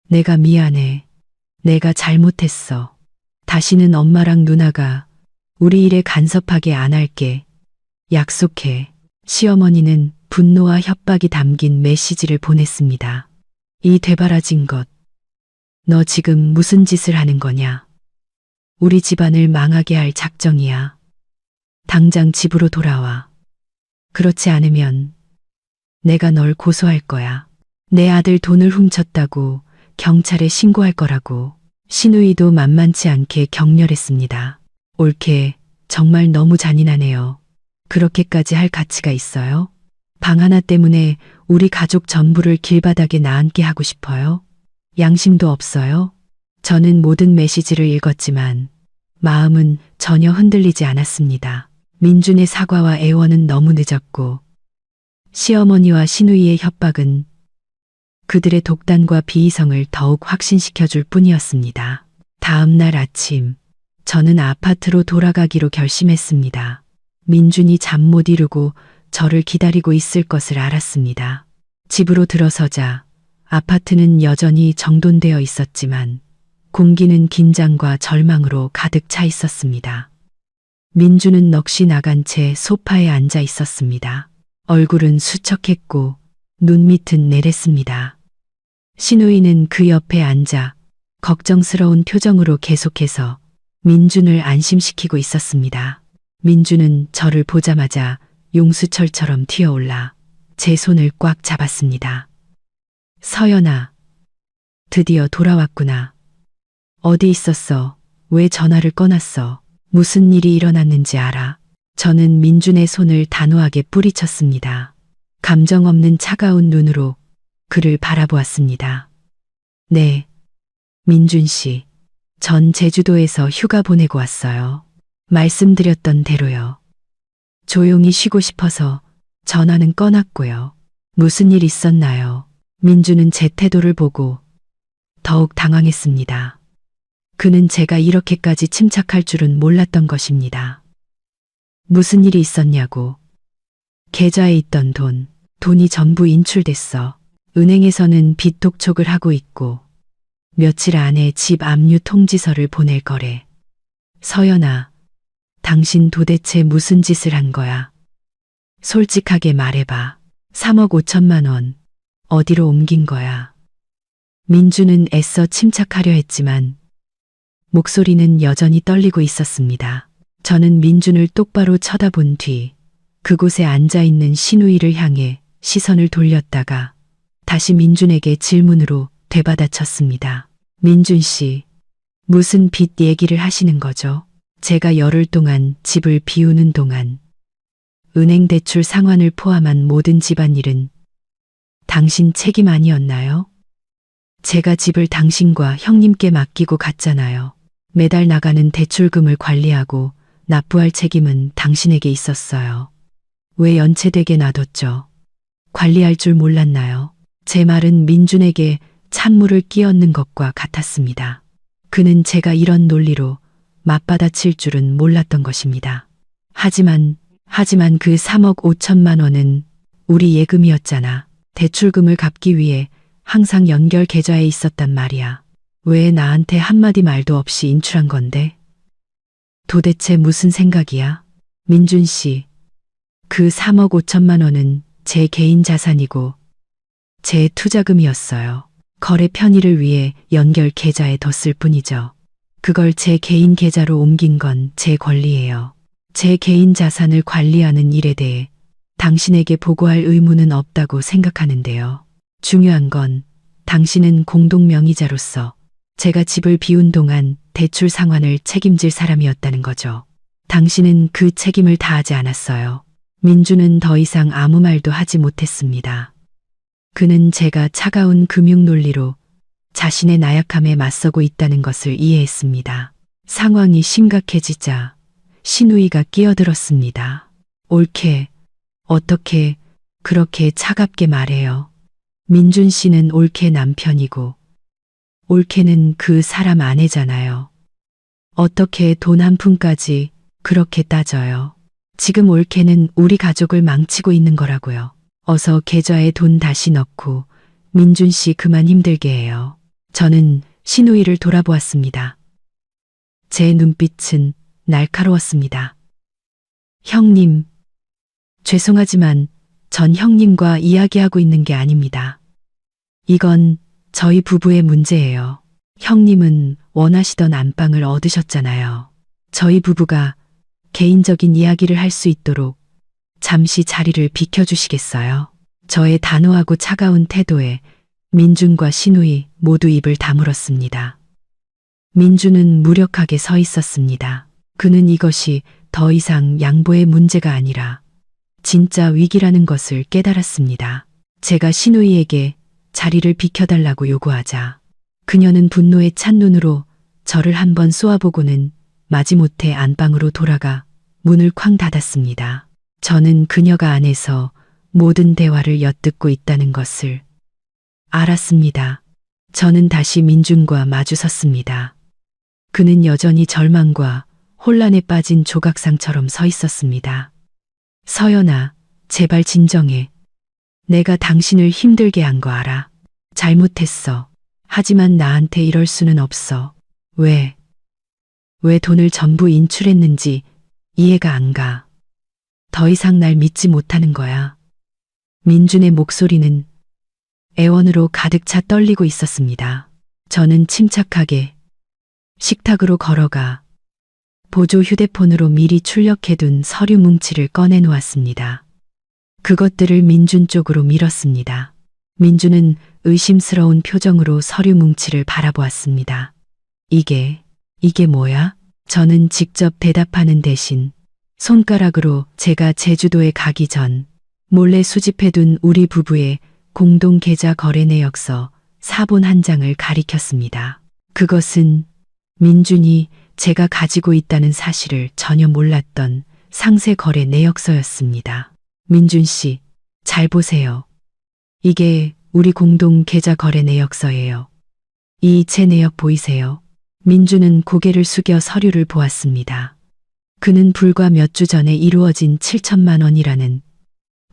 내가 미안해. 내가 잘못했어. 다시는 엄마랑 누나가 우리 일에 간섭하게 안 할게. 약속해. 시어머니는 분노와 협박이 담긴 메시지를 보냈습니다. 이 되바라진 것. 너 지금 무슨 짓을 하는 거냐? 우리 집안을 망하게 할 작정이야. 당장 집으로 돌아와. 그렇지 않으면 내가 널 고소할 거야. 내 아들 돈을 훔쳤다고 경찰에 신고할 거라고. 신우이도 만만치 않게 격렬했습니다. 올케, 정말 너무 잔인하네요. 그렇게까지 할 가치가 있어요? 방 하나 때문에 우리 가족 전부를 길바닥에 나앉게 하고 싶어요? 양심도 없어요? 저는 모든 메시지를 읽었지만 마음은 전혀 흔들리지 않았습니다. 민준의 사과와 애원은 너무 늦었고 시어머니와 시누이의 협박은 그들의 독단과 비이성을 더욱 확신시켜줄 뿐이었습니다. 다음 날 아침 저는 아파트로 돌아가기로 결심했습니다. 민준이 잠 못 이루고 저를 기다리고 있을 것을 알았습니다. 집으로 들어서자 아파트는 여전히 정돈되어 있었지만 공기는 긴장과 절망으로 가득 차 있었습니다. 민주는 넋이 나간 채 소파에 앉아 있었습니다. 얼굴은 수척했고 눈밑은 내랬습니다. 시누이는 그 옆에 앉아 걱정스러운 표정으로 계속해서 민준을 안심시키고 있었습니다. 민준은 저를 보자마자 용수철처럼 튀어올라 제 손을 꽉 잡았습니다. 서연아, 드디어 돌아왔구나. 어디 있었어? 왜 전화를 꺼놨어? 무슨 일이 일어났는지 알아? 저는 민준의 손을 단호하게 뿌리쳤습니다. 감정 없는 차가운 눈으로 그를 바라보았습니다. 네, 민준 씨. 전 제주도에서 휴가 보내고 왔어요. 말씀드렸던 대로요. 조용히 쉬고 싶어서 전화는 꺼놨고요. 무슨 일 있었나요? 민준은 제 태도를 보고 더욱 당황했습니다. 그는 제가 이렇게까지 침착할 줄은 몰랐던 것입니다. 무슨 일이 있었냐고. 계좌에 있던 돈이 전부 인출됐어. 은행에서는 빚 독촉을 하고 있고 며칠 안에 집 압류 통지서를 보낼 거래. 서연아, 당신 도대체 무슨 짓을 한 거야? 솔직하게 말해봐. 3억 5천만 원 어디로 옮긴 거야? 민주는 애써 침착하려 했지만 목소리는 여전히 떨리고 있었습니다. 저는 민준을 똑바로 쳐다본 뒤 그곳에 앉아있는 시누이를 향해 시선을 돌렸다가 다시 민준에게 질문으로 되받아쳤습니다. 민준 씨, 무슨 빚 얘기를 하시는 거죠? 제가 열흘 동안 집을 비우는 동안 은행 대출 상환을 포함한 모든 집안일은 당신 책임 아니었나요? 제가 집을 당신과 형님께 맡기고 갔잖아요. 매달 나가는 대출금을 관리하고 납부할 책임은 당신에게 있었어요. 왜 연체되게 놔뒀죠? 관리할 줄 몰랐나요? 제 말은 민준에게 찬물을 끼얹는 것과 같았습니다. 그는 제가 이런 논리로 맞받아칠 줄은 몰랐던 것입니다. 하지만 그 3억 5천만 원은 우리 예금이었잖아. 대출금을 갚기 위해 항상 연결 계좌에 있었단 말이야. 왜 나한테 한마디 말도 없이 인출한 건데? 도대체 무슨 생각이야? 민준 씨, 그 3억 5천만 원은 제 개인 자산이고 제 투자금이었어요. 거래 편의를 위해 연결 계좌에 뒀을 뿐이죠. 그걸 제 개인 계좌로 옮긴 건 제 권리예요. 제 개인 자산을 관리하는 일에 대해 당신에게 보고할 의무는 없다고 생각하는데요. 중요한 건 당신은 공동 명의자로서 제가 집을 비운 동안 대출 상환을 책임질 사람이었다는 거죠. 당신은 그 책임을 다하지 않았어요. 민주는 더 이상 아무 말도 하지 못했습니다. 그는 제가 차가운 금융 논리로 자신의 나약함에 맞서고 있다는 것을 이해했습니다. 상황이 심각해지자 시누이가 끼어들었습니다. 옳게, 어떻게 그렇게 차갑게 말해요. 민준 씨는 옳게 남편이고 옳게는 그 사람 아내잖아요. 어떻게 돈 한 푼까지 그렇게 따져요. 지금 옳게는 우리 가족을 망치고 있는 거라고요. 어서 계좌에 돈 다시 넣고 민준 씨 그만 힘들게 해요. 저는 시누이를 돌아보았습니다. 제 눈빛은 날카로웠습니다. 형님, 죄송하지만 전 형님과 이야기하고 있는 게 아닙니다. 이건 저희 부부의 문제예요. 형님은 원하시던 안방을 얻으셨잖아요. 저희 부부가 개인적인 이야기를 할 수 있도록 잠시 자리를 비켜주시겠어요? 저의 단호하고 차가운 태도에 민준과 시누이 모두 입을 다물었습니다. 민준은 무력하게 서 있었습니다. 그는 이것이 더 이상 양보의 문제가 아니라 진짜 위기라는 것을 깨달았습니다. 제가 시누이에게 자리를 비켜달라고 요구하자 그녀는 분노에 찬 눈으로 저를 한번 쏘아보고는 마지못해 안방으로 돌아가 문을 쾅 닫았습니다. 저는 그녀가 안에서 모든 대화를 엿듣고 있다는 것을 알았습니다. 저는 다시 민준과 마주섰습니다. 그는 여전히 절망과 혼란에 빠진 조각상처럼 서 있었습니다. 서연아, 제발 진정해. 내가 당신을 힘들게 한 거 알아. 잘못했어. 하지만 나한테 이럴 수는 없어. 왜 돈을 전부 인출했는지 이해가 안 가. 더 이상 날 믿지 못하는 거야. 민준의 목소리는 애원으로 가득 차 떨리고 있었습니다. 저는 침착하게 식탁으로 걸어가 보조 휴대폰으로 미리 출력해둔 서류 뭉치를 꺼내 놓았습니다. 그것들을 민준 쪽으로 밀었습니다. 민준은 의심스러운 표정으로 서류 뭉치를 바라보았습니다. 이게 뭐야? 저는 직접 대답하는 대신 손가락으로 제가 제주도에 가기 전 몰래 수집해둔 우리 부부의 공동 계좌 거래 내역서 사본 한 장을 가리켰습니다. 그것은 민준이 제가 가지고 있다는 사실을 전혀 몰랐던 상세 거래 내역서였습니다. 민준 씨, 잘 보세요. 이게 우리 공동 계좌 거래 내역서예요. 이 이체 내역 보이세요? 민준은 고개를 숙여 서류를 보았습니다. 그는 불과 몇 주 전에 이루어진 7천만 원이라는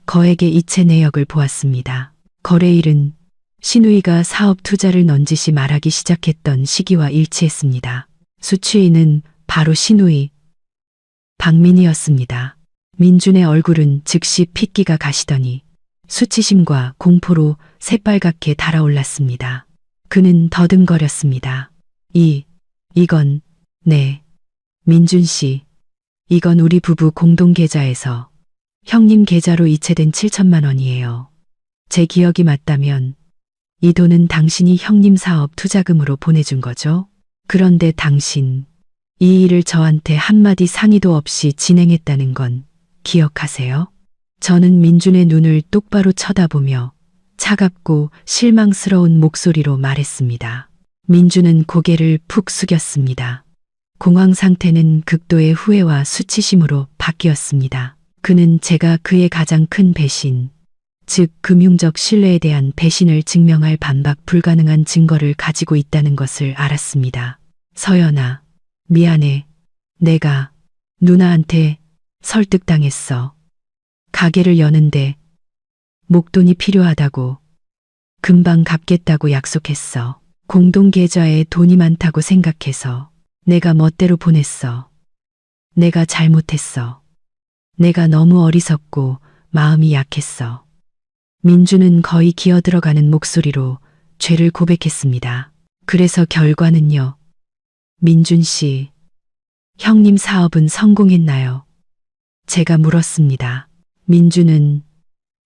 거액의 이체 내역을 보았습니다. 거래일은 신우이가 사업 투자를 넌지시 말하기 시작했던 시기와 일치했습니다. 수취인은 바로 신우이 박민이었습니다. 민준의 얼굴은 즉시 핏기가 가시더니 수치심과 공포로 새빨갛게 달아올랐습니다. 그는 더듬거렸습니다. 이건 네, 민준 씨, 이건 우리 부부 공동 계좌에서 형님 계좌로 이체된 7천만 원이에요. 제 기억이 맞다면 이 돈은 당신이 형님 사업 투자금으로 보내준 거죠? 그런데 당신, 이 일을 저한테 한마디 상의도 없이 진행했다는 건 기억하세요? 저는 민준의 눈을 똑바로 쳐다보며 차갑고 실망스러운 목소리로 말했습니다. 민준은 고개를 푹 숙였습니다. 공황 상태는 극도의 후회와 수치심으로 바뀌었습니다. 그는 제가 그의 가장 큰 배신, 즉 금융적 신뢰에 대한 배신을 증명할 반박 불가능한 증거를 가지고 있다는 것을 알았습니다. 서연아, 미안해. 내가 누나한테 설득당했어. 가게를 여는데 목돈이 필요하다고, 금방 갚겠다고 약속했어. 공동계좌에 돈이 많다고 생각해서 내가 멋대로 보냈어. 내가 잘못했어. 내가 너무 어리석고 마음이 약했어. 민준은 거의 기어들어가는 목소리로 죄를 고백했습니다. 그래서 결과는요. 민준 씨, 형님 사업은 성공했나요? 제가 물었습니다. 민준은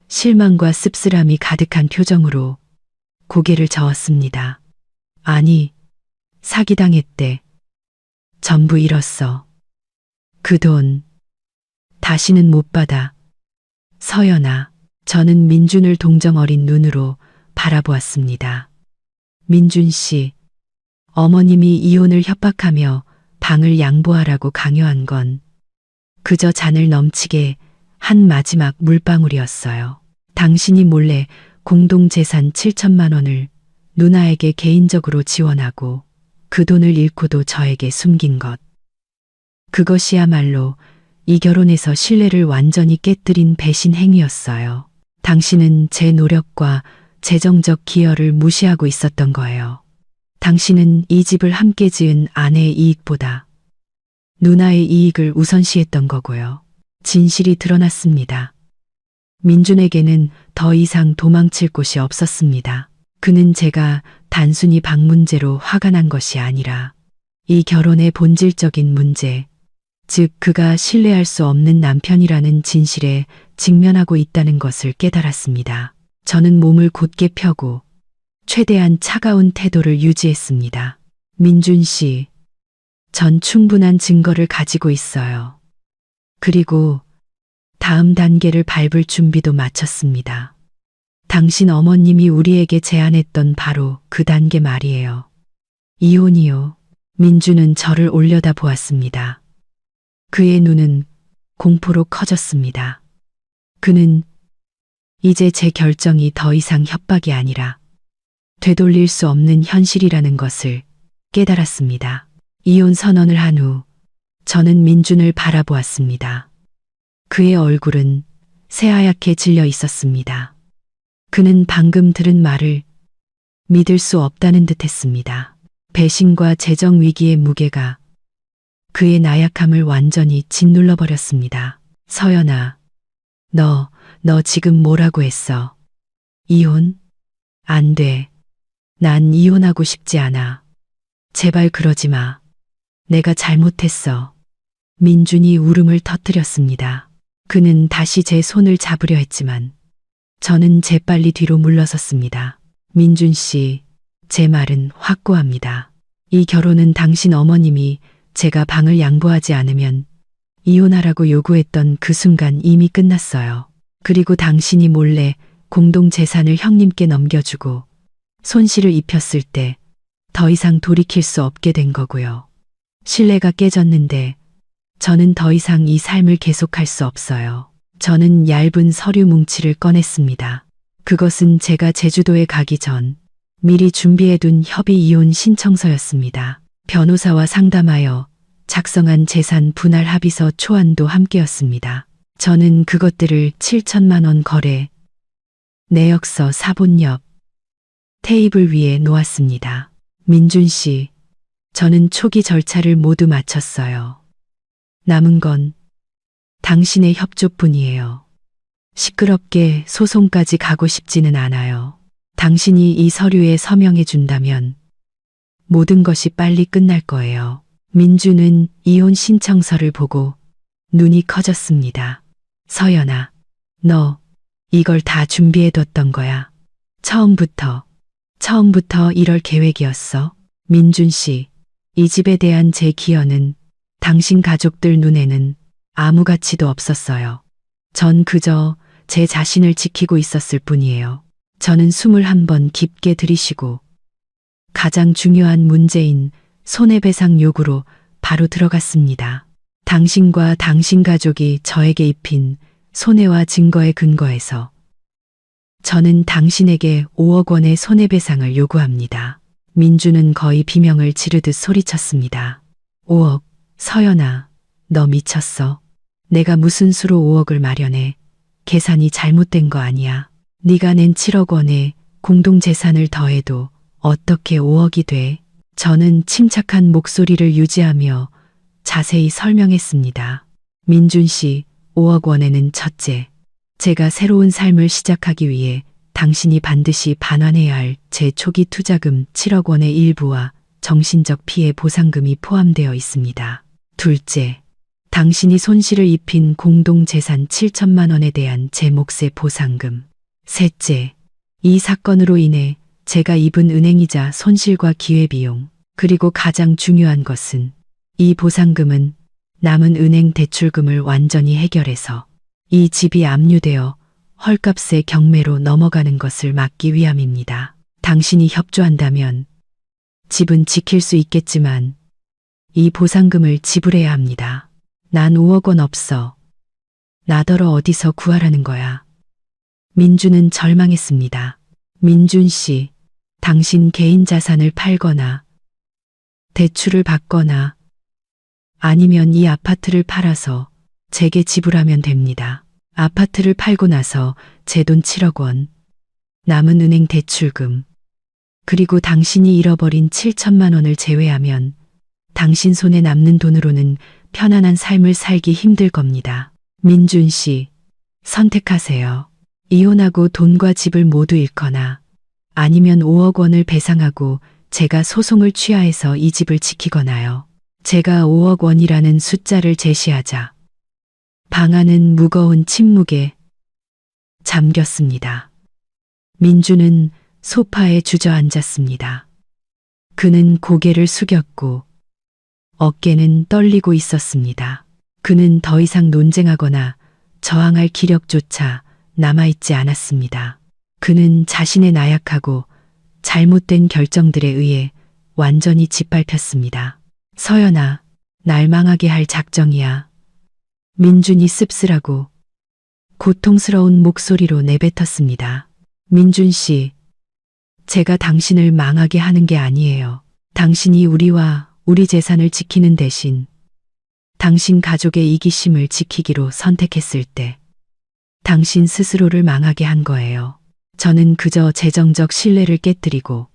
실망과 씁쓸함이 가득한 표정으로 고개를 저었습니다. 아니, 사기당했대. 전부 잃었어. 그 돈 다시는 못 받아. 서연아, 저는 민준을 동정 어린 눈으로 바라보았습니다. 민준 씨, 어머님이 이혼을 협박하며 방을 양보하라고 강요한 건 그저 잔을 넘치게 한 마지막 물방울이었어요. 당신이 몰래 공동재산 7천만 원을 누나에게 개인적으로 지원하고 그 돈을 잃고도 저에게 숨긴 것. 그것이야말로 이 결혼에서 신뢰를 완전히 깨뜨린 배신 행위였어요. 당신은 제 노력과 재정적 기여를 무시하고 있었던 거예요. 당신은 이 집을 함께 지은 아내의 이익보다 누나의 이익을 우선시했던 거고요. 진실이 드러났습니다. 민준에게는 더 이상 도망칠 곳이 없었습니다. 그는 제가 단순히 방 문제로 화가 난 것이 아니라 이 결혼의 본질적인 문제, 즉 그가 신뢰할 수 없는 남편이라는 진실에 직면하고 있다는 것을 깨달았습니다. 저는 몸을 곧게 펴고 최대한 차가운 태도를 유지했습니다. 민준 씨, 전 충분한 증거를 가지고 있어요. 그리고 다음 단계를 밟을 준비도 마쳤습니다. 당신 어머님이 우리에게 제안했던 바로 그 단계 말이에요. 이혼이요. 민주는 저를 올려다 보았습니다. 그의 눈은 공포로 커졌습니다. 그는 이제 제 결정이 더 이상 협박이 아니라 되돌릴 수 없는 현실이라는 것을 깨달았습니다. 이혼 선언을 한 후 저는 민준을 바라보았습니다. 그의 얼굴은 새하얗게 질려 있었습니다. 그는 방금 들은 말을 믿을 수 없다는 듯 했습니다. 배신과 재정 위기의 무게가 그의 나약함을 완전히 짓눌러 버렸습니다. 서연아, 너 지금 뭐라고 했어? 이혼? 안 돼. 난 이혼하고 싶지 않아. 제발 그러지 마. 내가 잘못했어. 민준이 울음을 터뜨렸습니다. 그는 다시 제 손을 잡으려 했지만 저는 재빨리 뒤로 물러섰습니다. 민준 씨, 제 말은 확고합니다. 이 결혼은 당신 어머님이 제가 방을 양보하지 않으면 이혼하라고 요구했던 그 순간 이미 끝났어요. 그리고 당신이 몰래 공동 재산을 형님께 넘겨주고 손실을 입혔을 때 더 이상 돌이킬 수 없게 된 거고요. 신뢰가 깨졌는데 저는 더 이상 이 삶을 계속할 수 없어요. 저는 얇은 서류 뭉치를 꺼냈습니다. 그것은 제가 제주도에 가기 전 미리 준비해둔 협의 이혼 신청서였습니다. 변호사와 상담하여 작성한 재산 분할 합의서 초안도 함께였습니다. 저는 그것들을 7천만 원 거래 내역서 사본 옆 테이블 위에 놓았습니다. 민준 씨, 저는 초기 절차를 모두 마쳤어요. 남은 건 당신의 협조뿐이에요. 시끄럽게 소송까지 가고 싶지는 않아요. 당신이 이 서류에 서명해 준다면 모든 것이 빨리 끝날 거예요. 민주는 이혼 신청서를 보고 눈이 커졌습니다. 서연아, 너 이걸 다 준비해뒀던 거야. 처음부터 이럴 계획이었어. 민준 씨, 이 집에 대한 제 기여는 당신 가족들 눈에는 아무 가치도 없었어요. 전 그저 제 자신을 지키고 있었을 뿐이에요. 저는 21번 깊게 들이쉬고 가장 중요한 문제인 손해배상 요구로 바로 들어갔습니다. 당신과 당신 가족이 저에게 입힌 손해와 증거에 근거해서 저는 당신에게 5억 원의 손해배상을 요구합니다. 민주는 거의 비명을 지르듯 소리쳤습니다. 5억, 서연아, 너 미쳤어. 내가 무슨 수로 5억을 마련해. 계산이 잘못된 거 아니야. 네가 낸 7억 원에 공동재산을 더해도 어떻게 5억이 돼? 저는 침착한 목소리를 유지하며 자세히 설명했습니다. 민준 씨, 5억 원에는 첫째, 제가 새로운 삶을 시작하기 위해 당신이 반드시 반환해야 할 제 초기 투자금 7억 원의 일부와 정신적 피해 보상금이 포함되어 있습니다. 둘째, 당신이 손실을 입힌 공동재산 7천만 원에 대한 제 몫의 보상금. 셋째, 이 사건으로 인해 제가 입은 은행이자 손실과 기회비용, 그리고 가장 중요한 것은 이 보상금은 남은 은행 대출금을 완전히 해결해서 이 집이 압류되어 헐값의 경매로 넘어가는 것을 막기 위함입니다. 당신이 협조한다면 집은 지킬 수 있겠지만 이 보상금을 지불해야 합니다. 난 5억 원 없어. 나더러 어디서 구하라는 거야. 민주는 절망했습니다. 민준 씨, 당신 개인 자산을 팔거나 대출을 받거나 아니면 이 아파트를 팔아서 제게 지불하면 됩니다. 아파트를 팔고 나서 제 돈 7억 원, 남은 은행 대출금, 그리고 당신이 잃어버린 7천만 원을 제외하면 당신 손에 남는 돈으로는 편안한 삶을 살기 힘들 겁니다. 민준 씨, 선택하세요. 이혼하고 돈과 집을 모두 잃거나 아니면 5억 원을 배상하고 제가 소송을 취하해서 이 집을 지키거나요. 제가 5억 원이라는 숫자를 제시하자 방 안은 무거운 침묵에 잠겼습니다. 민주는 소파에 주저앉았습니다. 그는 고개를 숙였고 어깨는 떨리고 있었습니다. 그는 더 이상 논쟁하거나 저항할 기력조차 남아있지 않았습니다. 그는 자신의 나약하고 잘못된 결정들에 의해 완전히 짓밟혔습니다. 서연아, 날 망하게 할 작정이야. 민준이 씁쓸하고 고통스러운 목소리로 내뱉었습니다. 민준 씨, 제가 당신을 망하게 하는 게 아니에요. 당신이 우리와 우리 재산을 지키는 대신 당신 가족의 이기심을 지키기로 선택했을 때 당신 스스로를 망하게 한 거예요. 저는 그저 재정적 신뢰를 깨뜨리고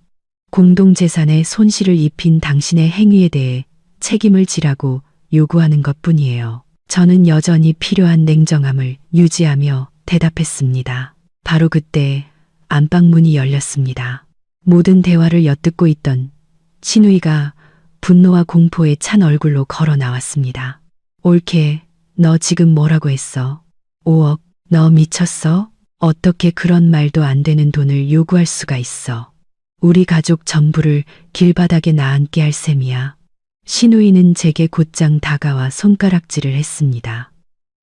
공동재산에 손실을 입힌 당신의 행위에 대해 책임을 지라고 요구하는 것뿐이에요. 저는 여전히 필요한 냉정함을 유지하며 대답했습니다. 바로 그때 안방문이 열렸습니다. 모든 대화를 엿듣고 있던 신우이가 분노와 공포에 찬 얼굴로 걸어 나왔습니다. 올케, 너 지금 뭐라고 했어? 5억, 너 미쳤어? 어떻게 그런 말도 안 되는 돈을 요구할 수가 있어? 우리 가족 전부를 길바닥에 나앉게 할 셈이야. 신우이는 제게 곧장 다가와 손가락질을 했습니다.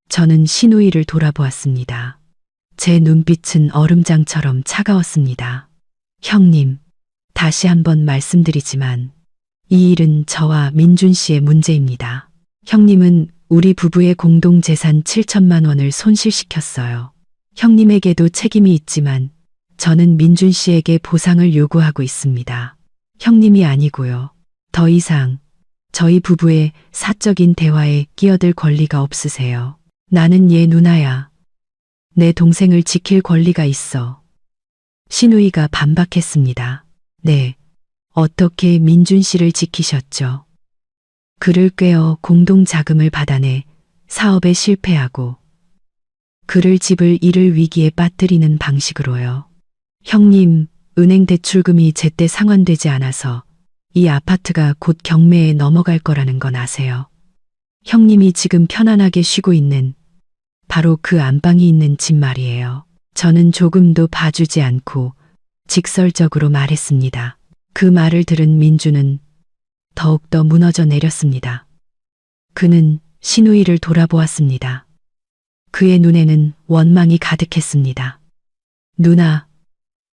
저는 신우이를 돌아보았습니다. 제 눈빛은 얼음장처럼 차가웠습니다. 형님, 다시 한번 말씀드리지만 이 일은 저와 민준 씨의 문제입니다. 형님은 우리 부부의 공동재산 7천만 원을 손실시켰어요. 형님에게도 책임이 있지만 저는 민준 씨에게 보상을 요구하고 있습니다. 형님이 아니고요. 더 이상 저희 부부의 사적인 대화에 끼어들 권리가 없으세요. 나는 얘 누나야. 내 동생을 지킬 권리가 있어. 신우이가 반박했습니다. 네, 어떻게 민준 씨를 지키셨죠? 그를 꿰어 공동자금을 받아내 사업에 실패하고 그를 집을 잃을 위기에 빠뜨리는 방식으로요. 형님, 은행 대출금이 제때 상환되지 않아서 이 아파트가 곧 경매에 넘어갈 거라는 건 아세요? 형님이 지금 편안하게 쉬고 있는 바로 그 안방이 있는 집 말이에요. 저는 조금도 봐주지 않고 직설적으로 말했습니다. 그 말을 들은 민주는 더욱더 무너져 내렸습니다. 그는 신우이를 돌아보았습니다. 그의 눈에는 원망이 가득했습니다. 누나,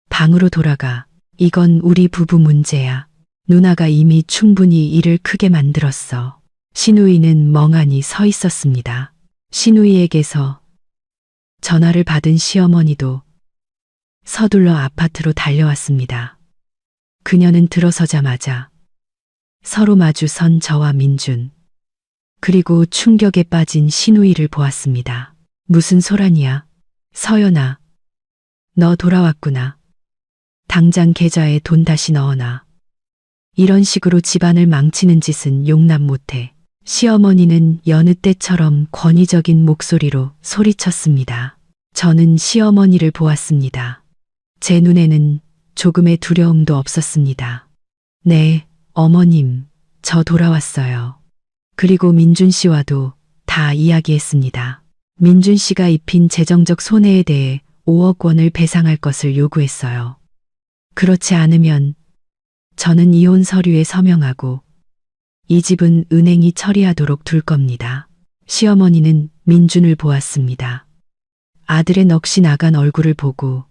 방으로 돌아가. 이건 우리 부부 문제야. 누나가 이미 충분히 일을 크게 만들었어. 신우이는 멍하니 서 있었습니다. 신우이에게서 전화를 받은 시어머니도 서둘러 아파트로 달려왔습니다. 그녀는 들어서자마자 서로 마주 선 저와 민준, 그리고 충격에 빠진 신우이를 보았습니다. 무슨 소란이야? 서연아, 너 돌아왔구나. 당장 계좌에 돈 다시 넣어놔. 이런 식으로 집안을 망치는 짓은 용납 못해. 시어머니는 여느 때처럼 권위적인 목소리로 소리쳤습니다. 저는 시어머니를 보았습니다. 제 눈에는 조금의 두려움도 없었습니다. 네, 어머님, 저 돌아왔어요. 그리고 민준 씨와도 다 이야기했습니다. 민준 씨가 입힌 재정적 손해에 대해 5억 원을 배상할 것을 요구했어요. 그렇지 않으면 저는 이혼 서류에 서명하고 이 집은 은행이 처리하도록 둘 겁니다. 시어머니는 민준을 보았습니다. 아들의 넋이 나간 얼굴을 보고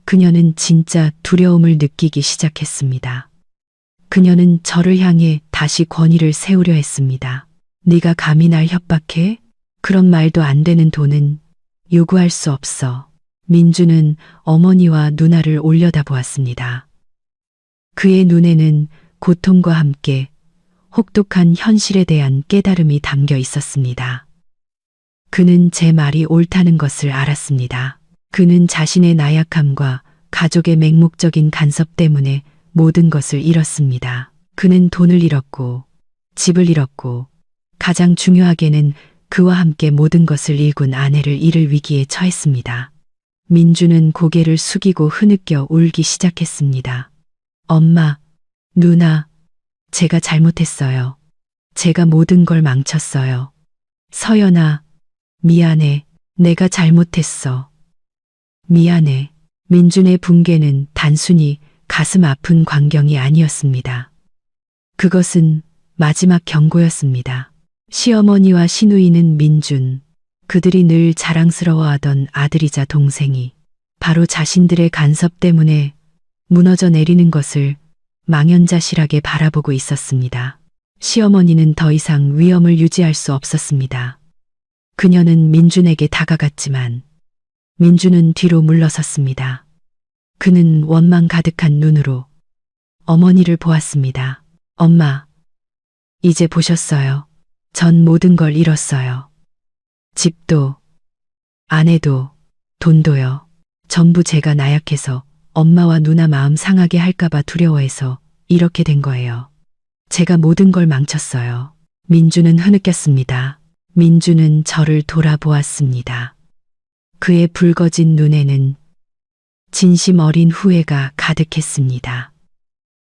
그녀는 진짜 두려움을 느끼기 시작했습니다. 그녀는 저를 향해 다시 권위를 세우려 했습니다. 네가 감히 날 협박해? 그런 말도 안 되는 돈은 요구할 수 없어. 민주는 어머니와 누나를 올려다보았습니다. 그의 눈에는 고통과 함께 혹독한 현실에 대한 깨달음이 담겨 있었습니다. 그는 제 말이 옳다는 것을 알았습니다. 그는 자신의 나약함과 가족의 맹목적인 간섭 때문에 모든 것을 잃었습니다. 그는 돈을 잃었고, 집을 잃었고, 가장 중요하게는 그와 함께 모든 것을 잃은 아내를 잃을 위기에 처했습니다. 민주는 고개를 숙이고 흐느껴 울기 시작했습니다. 엄마, 누나, 제가 잘못했어요. 제가 모든 걸 망쳤어요. 서연아, 미안해. 내가 잘못했어. 미안해. 민준의 붕괴는 단순히 가슴 아픈 광경이 아니었습니다. 그것은 마지막 경고였습니다. 시어머니와 시누이는 민준, 그들이 늘 자랑스러워하던 아들이자 동생이 바로 자신들의 간섭 때문에 무너져 내리는 것을 망연자실하게 바라보고 있었습니다. 시어머니는 더 이상 위엄을 유지할 수 없었습니다. 그녀는 민준에게 다가갔지만 민준은 뒤로 물러섰습니다. 그는 원망 가득한 눈으로 어머니를 보았습니다. 엄마, 이제 보셨어요. 전 모든 걸 잃었어요. 집도, 아내도, 돈도요. 전부 제가 나약해서 엄마와 누나 마음 상하게 할까봐 두려워해서 이렇게 된 거예요. 제가 모든 걸 망쳤어요. 민주는 흐느꼈습니다. 민주는 저를 돌아보았습니다. 그의 붉어진 눈에는 진심 어린 후회가 가득했습니다.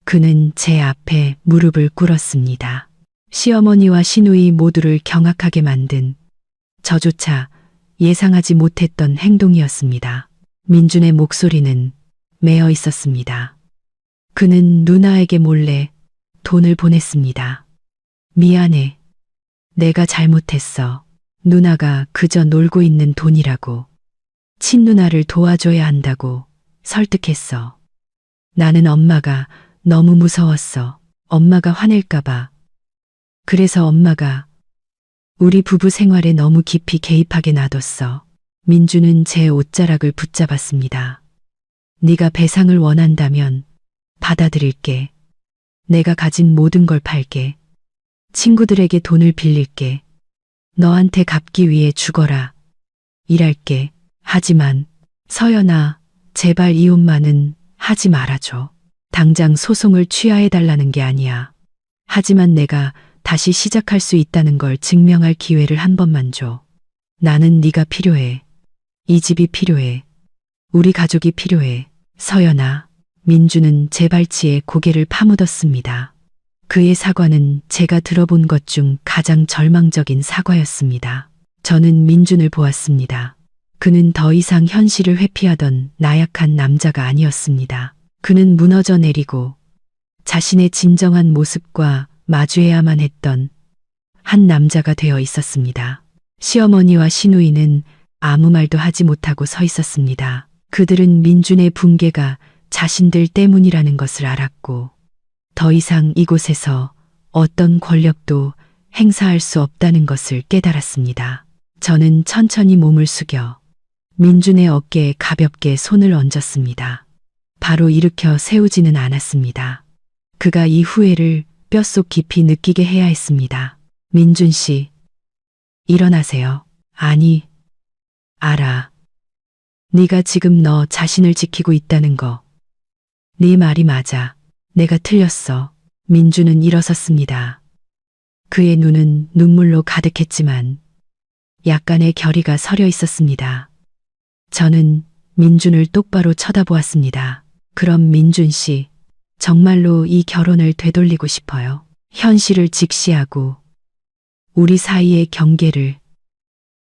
그는 제 앞에 무릎을 꿇었습니다. 시어머니와 시누이 모두를 경악하게 만든 저조차 예상하지 못했던 행동이었습니다. 민준의 목소리는 메어 있었습니다. 그는 누나에게 몰래 돈을 보냈습니다. 미안해. 내가 잘못했어. 누나가 그저 놀고 있는 돈이라고. 친누나를 도와줘야 한다고 설득했어. 나는 엄마가 너무 무서웠어. 엄마가 화낼까봐. 그래서 엄마가 우리 부부 생활에 너무 깊이 개입하게 놔뒀어. 민주는 제 옷자락을 붙잡았습니다. 네가 배상을 원한다면 받아들일게. 내가 가진 모든 걸 팔게. 친구들에게 돈을 빌릴게. 너한테 갚기 위해 죽어라. 일할게. 하지만 서연아, 제발 이혼만은 하지 말아줘. 당장 소송을 취하해달라는 게 아니야. 하지만 내가 다시 시작할 수 있다는 걸 증명할 기회를 한 번만 줘. 나는 네가 필요해. 이 집이 필요해. 우리 가족이 필요해. 서연아. 민주는 제 발치에 고개를 파묻었습니다. 그의 사과는 제가 들어본 것 중 가장 절망적인 사과였습니다. 저는 민준을 보았습니다. 그는 더 이상 현실을 회피하던 나약한 남자가 아니었습니다. 그는 무너져 내리고 자신의 진정한 모습과 마주해야만 했던 한 남자가 되어 있었습니다. 시어머니와 시누이는 아무 말도 하지 못하고 서 있었습니다. 그들은 민준의 붕괴가 자신들 때문이라는 것을 알았고 더 이상 이곳에서 어떤 권력도 행사할 수 없다는 것을 깨달았습니다. 저는 천천히 몸을 숙여 민준의 어깨에 가볍게 손을 얹었습니다. 바로 일으켜 세우지는 않았습니다. 그가 이 후회를 뼛속 깊이 느끼게 해야 했습니다. 민준 씨, 일어나세요. 아니, 알아. 네가 지금 너 자신을 지키고 있다는 거. 네 말이 맞아. 내가 틀렸어. 민준은 일어섰습니다. 그의 눈은 눈물로 가득했지만 약간의 결의가 서려 있었습니다. 저는 민준을 똑바로 쳐다보았습니다. 그럼 민준 씨, 정말로 이 결혼을 되돌리고 싶어요. 현실을 직시하고 우리 사이의 경계를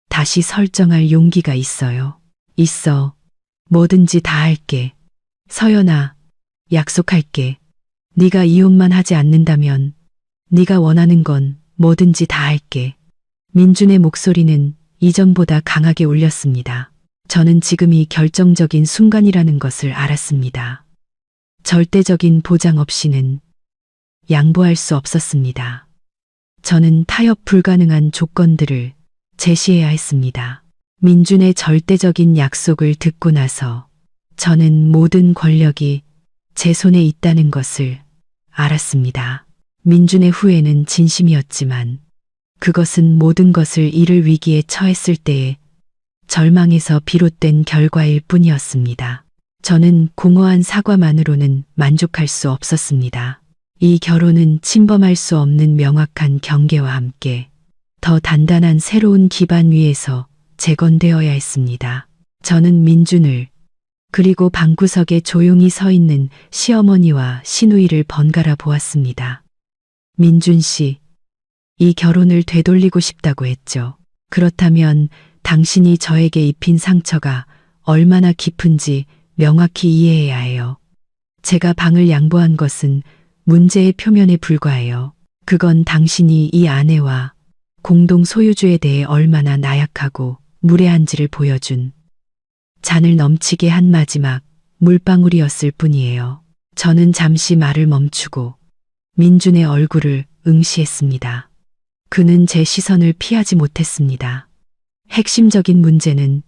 다시 설정할 용기가 있어요. 있어. 뭐든지 다 할게. 서연아, 약속할게. 네가 이혼만 하지 않는다면 네가 원하는 건 뭐든지 다 할게. 민준의 목소리는 이전보다 강하게 울렸습니다. 저는 지금이 결정적인 순간이라는 것을 알았습니다. 절대적인 보장 없이는 양보할 수 없었습니다. 저는 타협 불가능한 조건들을 제시해야 했습니다. 민준의 절대적인 약속을 듣고 나서 저는 모든 권력이 제 손에 있다는 것을 알았습니다. 민준의 후회는 진심이었지만 그것은 모든 것을 잃을 위기에 처했을 때의 절망에서 비롯된 결과일 뿐이었습니다. 저는 공허한 사과만으로는 만족할 수 없었습니다. 이 결혼은 침범할 수 없는 명확한 경계와 함께 더 단단한 새로운 기반 위에서 재건되어야 했습니다. 저는 민준을 그리고 방구석에 조용히 서 있는 시어머니와 시누이를 번갈아 보았습니다. 민준 씨, 이 결혼을 되돌리고 싶다고 했죠. 그렇다면 당신이 저에게 입힌 상처가 얼마나 깊은지 명확히 이해해야 해요. 제가 방을 양보한 것은 문제의 표면에 불과해요. 그건 당신이 이 아내와 공동 소유주에 대해 얼마나 나약하고 무례한지를 보여준 잔을 넘치게 한 마지막 물방울이었을 뿐이에요. 저는 잠시 말을 멈추고 민준의 얼굴을 응시했습니다. 그는 제 시선을 피하지 못했습니다. 핵심적인 문제는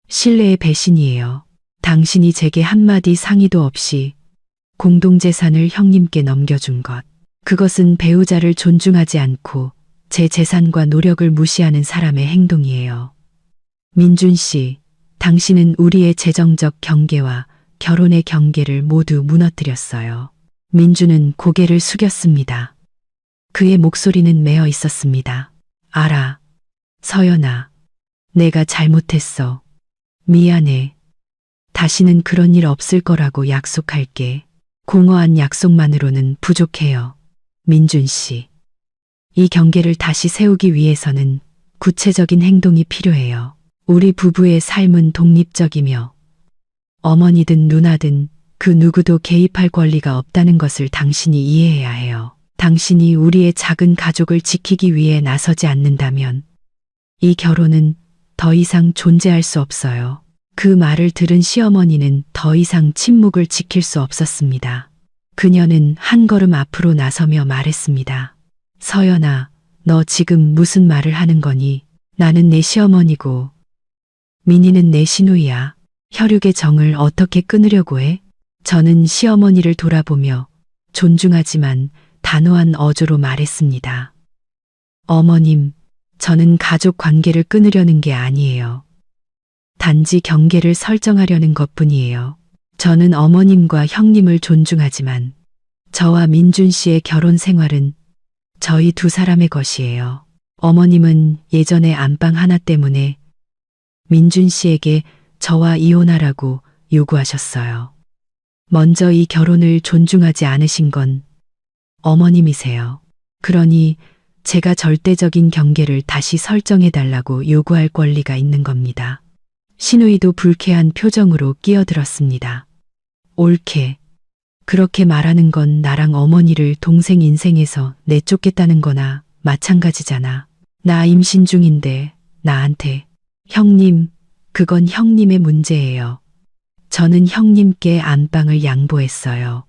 신뢰의 배신이에요. 당신이 제게 한마디 상의도 없이 공동재산을 형님께 넘겨준 것. 그것은 배우자를 존중하지 않고 제 재산과 노력을 무시하는 사람의 행동이에요. 민준 씨, 당신은 우리의 재정적 경계와 결혼의 경계를 모두 무너뜨렸어요. 민준은 고개를 숙였습니다. 그의 목소리는 메어 있었습니다. 알아. 서연아. 내가 잘못했어. 미안해. 다시는 그런 일 없을 거라고 약속할게. 공허한 약속만으로는 부족해요. 민준 씨. 이 경계를 다시 세우기 위해서는 구체적인 행동이 필요해요. 우리 부부의 삶은 독립적이며 어머니든 누나든 그 누구도 개입할 권리가 없다는 것을 당신이 이해해야 해요. 당신이 우리의 작은 가족을 지키기 위해 나서지 않는다면 이 결혼은 더 이상 존재할 수 없어요. 그 말을 들은 시어머니는 더 이상 침묵을 지킬 수 없었습니다. 그녀는 한 걸음 앞으로 나서며 말했습니다. 서연아, 너 지금 무슨 말을 하는 거니? 나는 내 시어머니고 민희는 내 시누이야. 혈육의 정을 어떻게 끊으려고 해? 저는 시어머니를 돌아보며 존중하지만 단호한 어조로 말했습니다. 어머님, 저는 가족 관계를 끊으려는 게 아니에요. 단지 경계를 설정하려는 것뿐이에요. 저는 어머님과 형님을 존중하지만 저와 민준 씨의 결혼 생활은 저희 두 사람의 것이에요. 어머님은 예전에 안방 하나 때문에 민준 씨에게 저와 이혼하라고 요구하셨어요. 먼저 이 결혼을 존중하지 않으신 건 어머님이세요. 그러니 제가 절대적인 경계를 다시 설정해달라고 요구할 권리가 있는 겁니다. 시누이도 불쾌한 표정으로 끼어들었습니다. 옳게. 그렇게 말하는 건 나랑 어머니를 동생 인생에서 내쫓겠다는 거나 마찬가지잖아. 나 임신 중인데 나한테 형님, 그건 형님의 문제예요. 저는 형님께 안방을 양보했어요.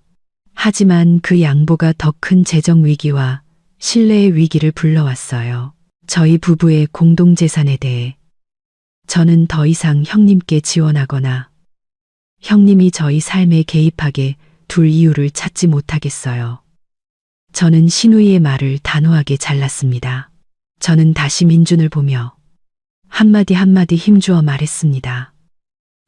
하지만 그 양보가 더 큰 재정 위기와 신뢰의 위기를 불러왔어요. 저희 부부의 공동재산에 대해 저는 더 이상 형님께 지원하거나 형님이 저희 삶에 개입하게 둘 이유를 찾지 못하겠어요. 저는 시누이의 말을 단호하게 잘랐습니다. 저는 다시 민준을 보며 한마디 한마디 힘주어 말했습니다.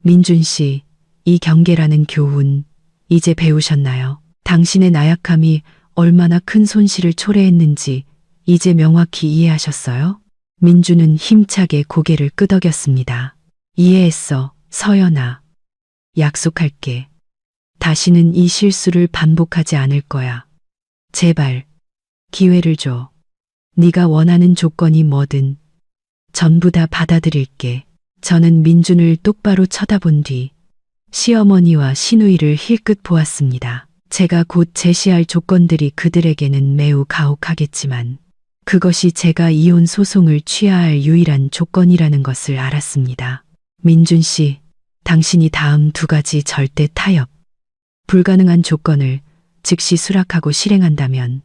민준 씨, 이 경계라는 교훈 이제 배우셨나요? 당신의 나약함이 얼마나 큰 손실을 초래했는지 이제 명확히 이해하셨어요? 민준은 힘차게 고개를 끄덕였습니다. 이해했어, 서연아. 약속할게. 다시는 이 실수를 반복하지 않을 거야. 제발, 기회를 줘. 네가 원하는 조건이 뭐든 전부 다 받아들일게. 저는 민준을 똑바로 쳐다본 뒤 시어머니와 시누이를 힐끗 보았습니다. 제가 곧 제시할 조건들이 그들에게는 매우 가혹하겠지만 그것이 제가 이혼 소송을 취하할 유일한 조건이라는 것을 알았습니다. 민준 씨, 당신이 다음 두 가지 절대 타협, 불가능한 조건을 즉시 수락하고 실행한다면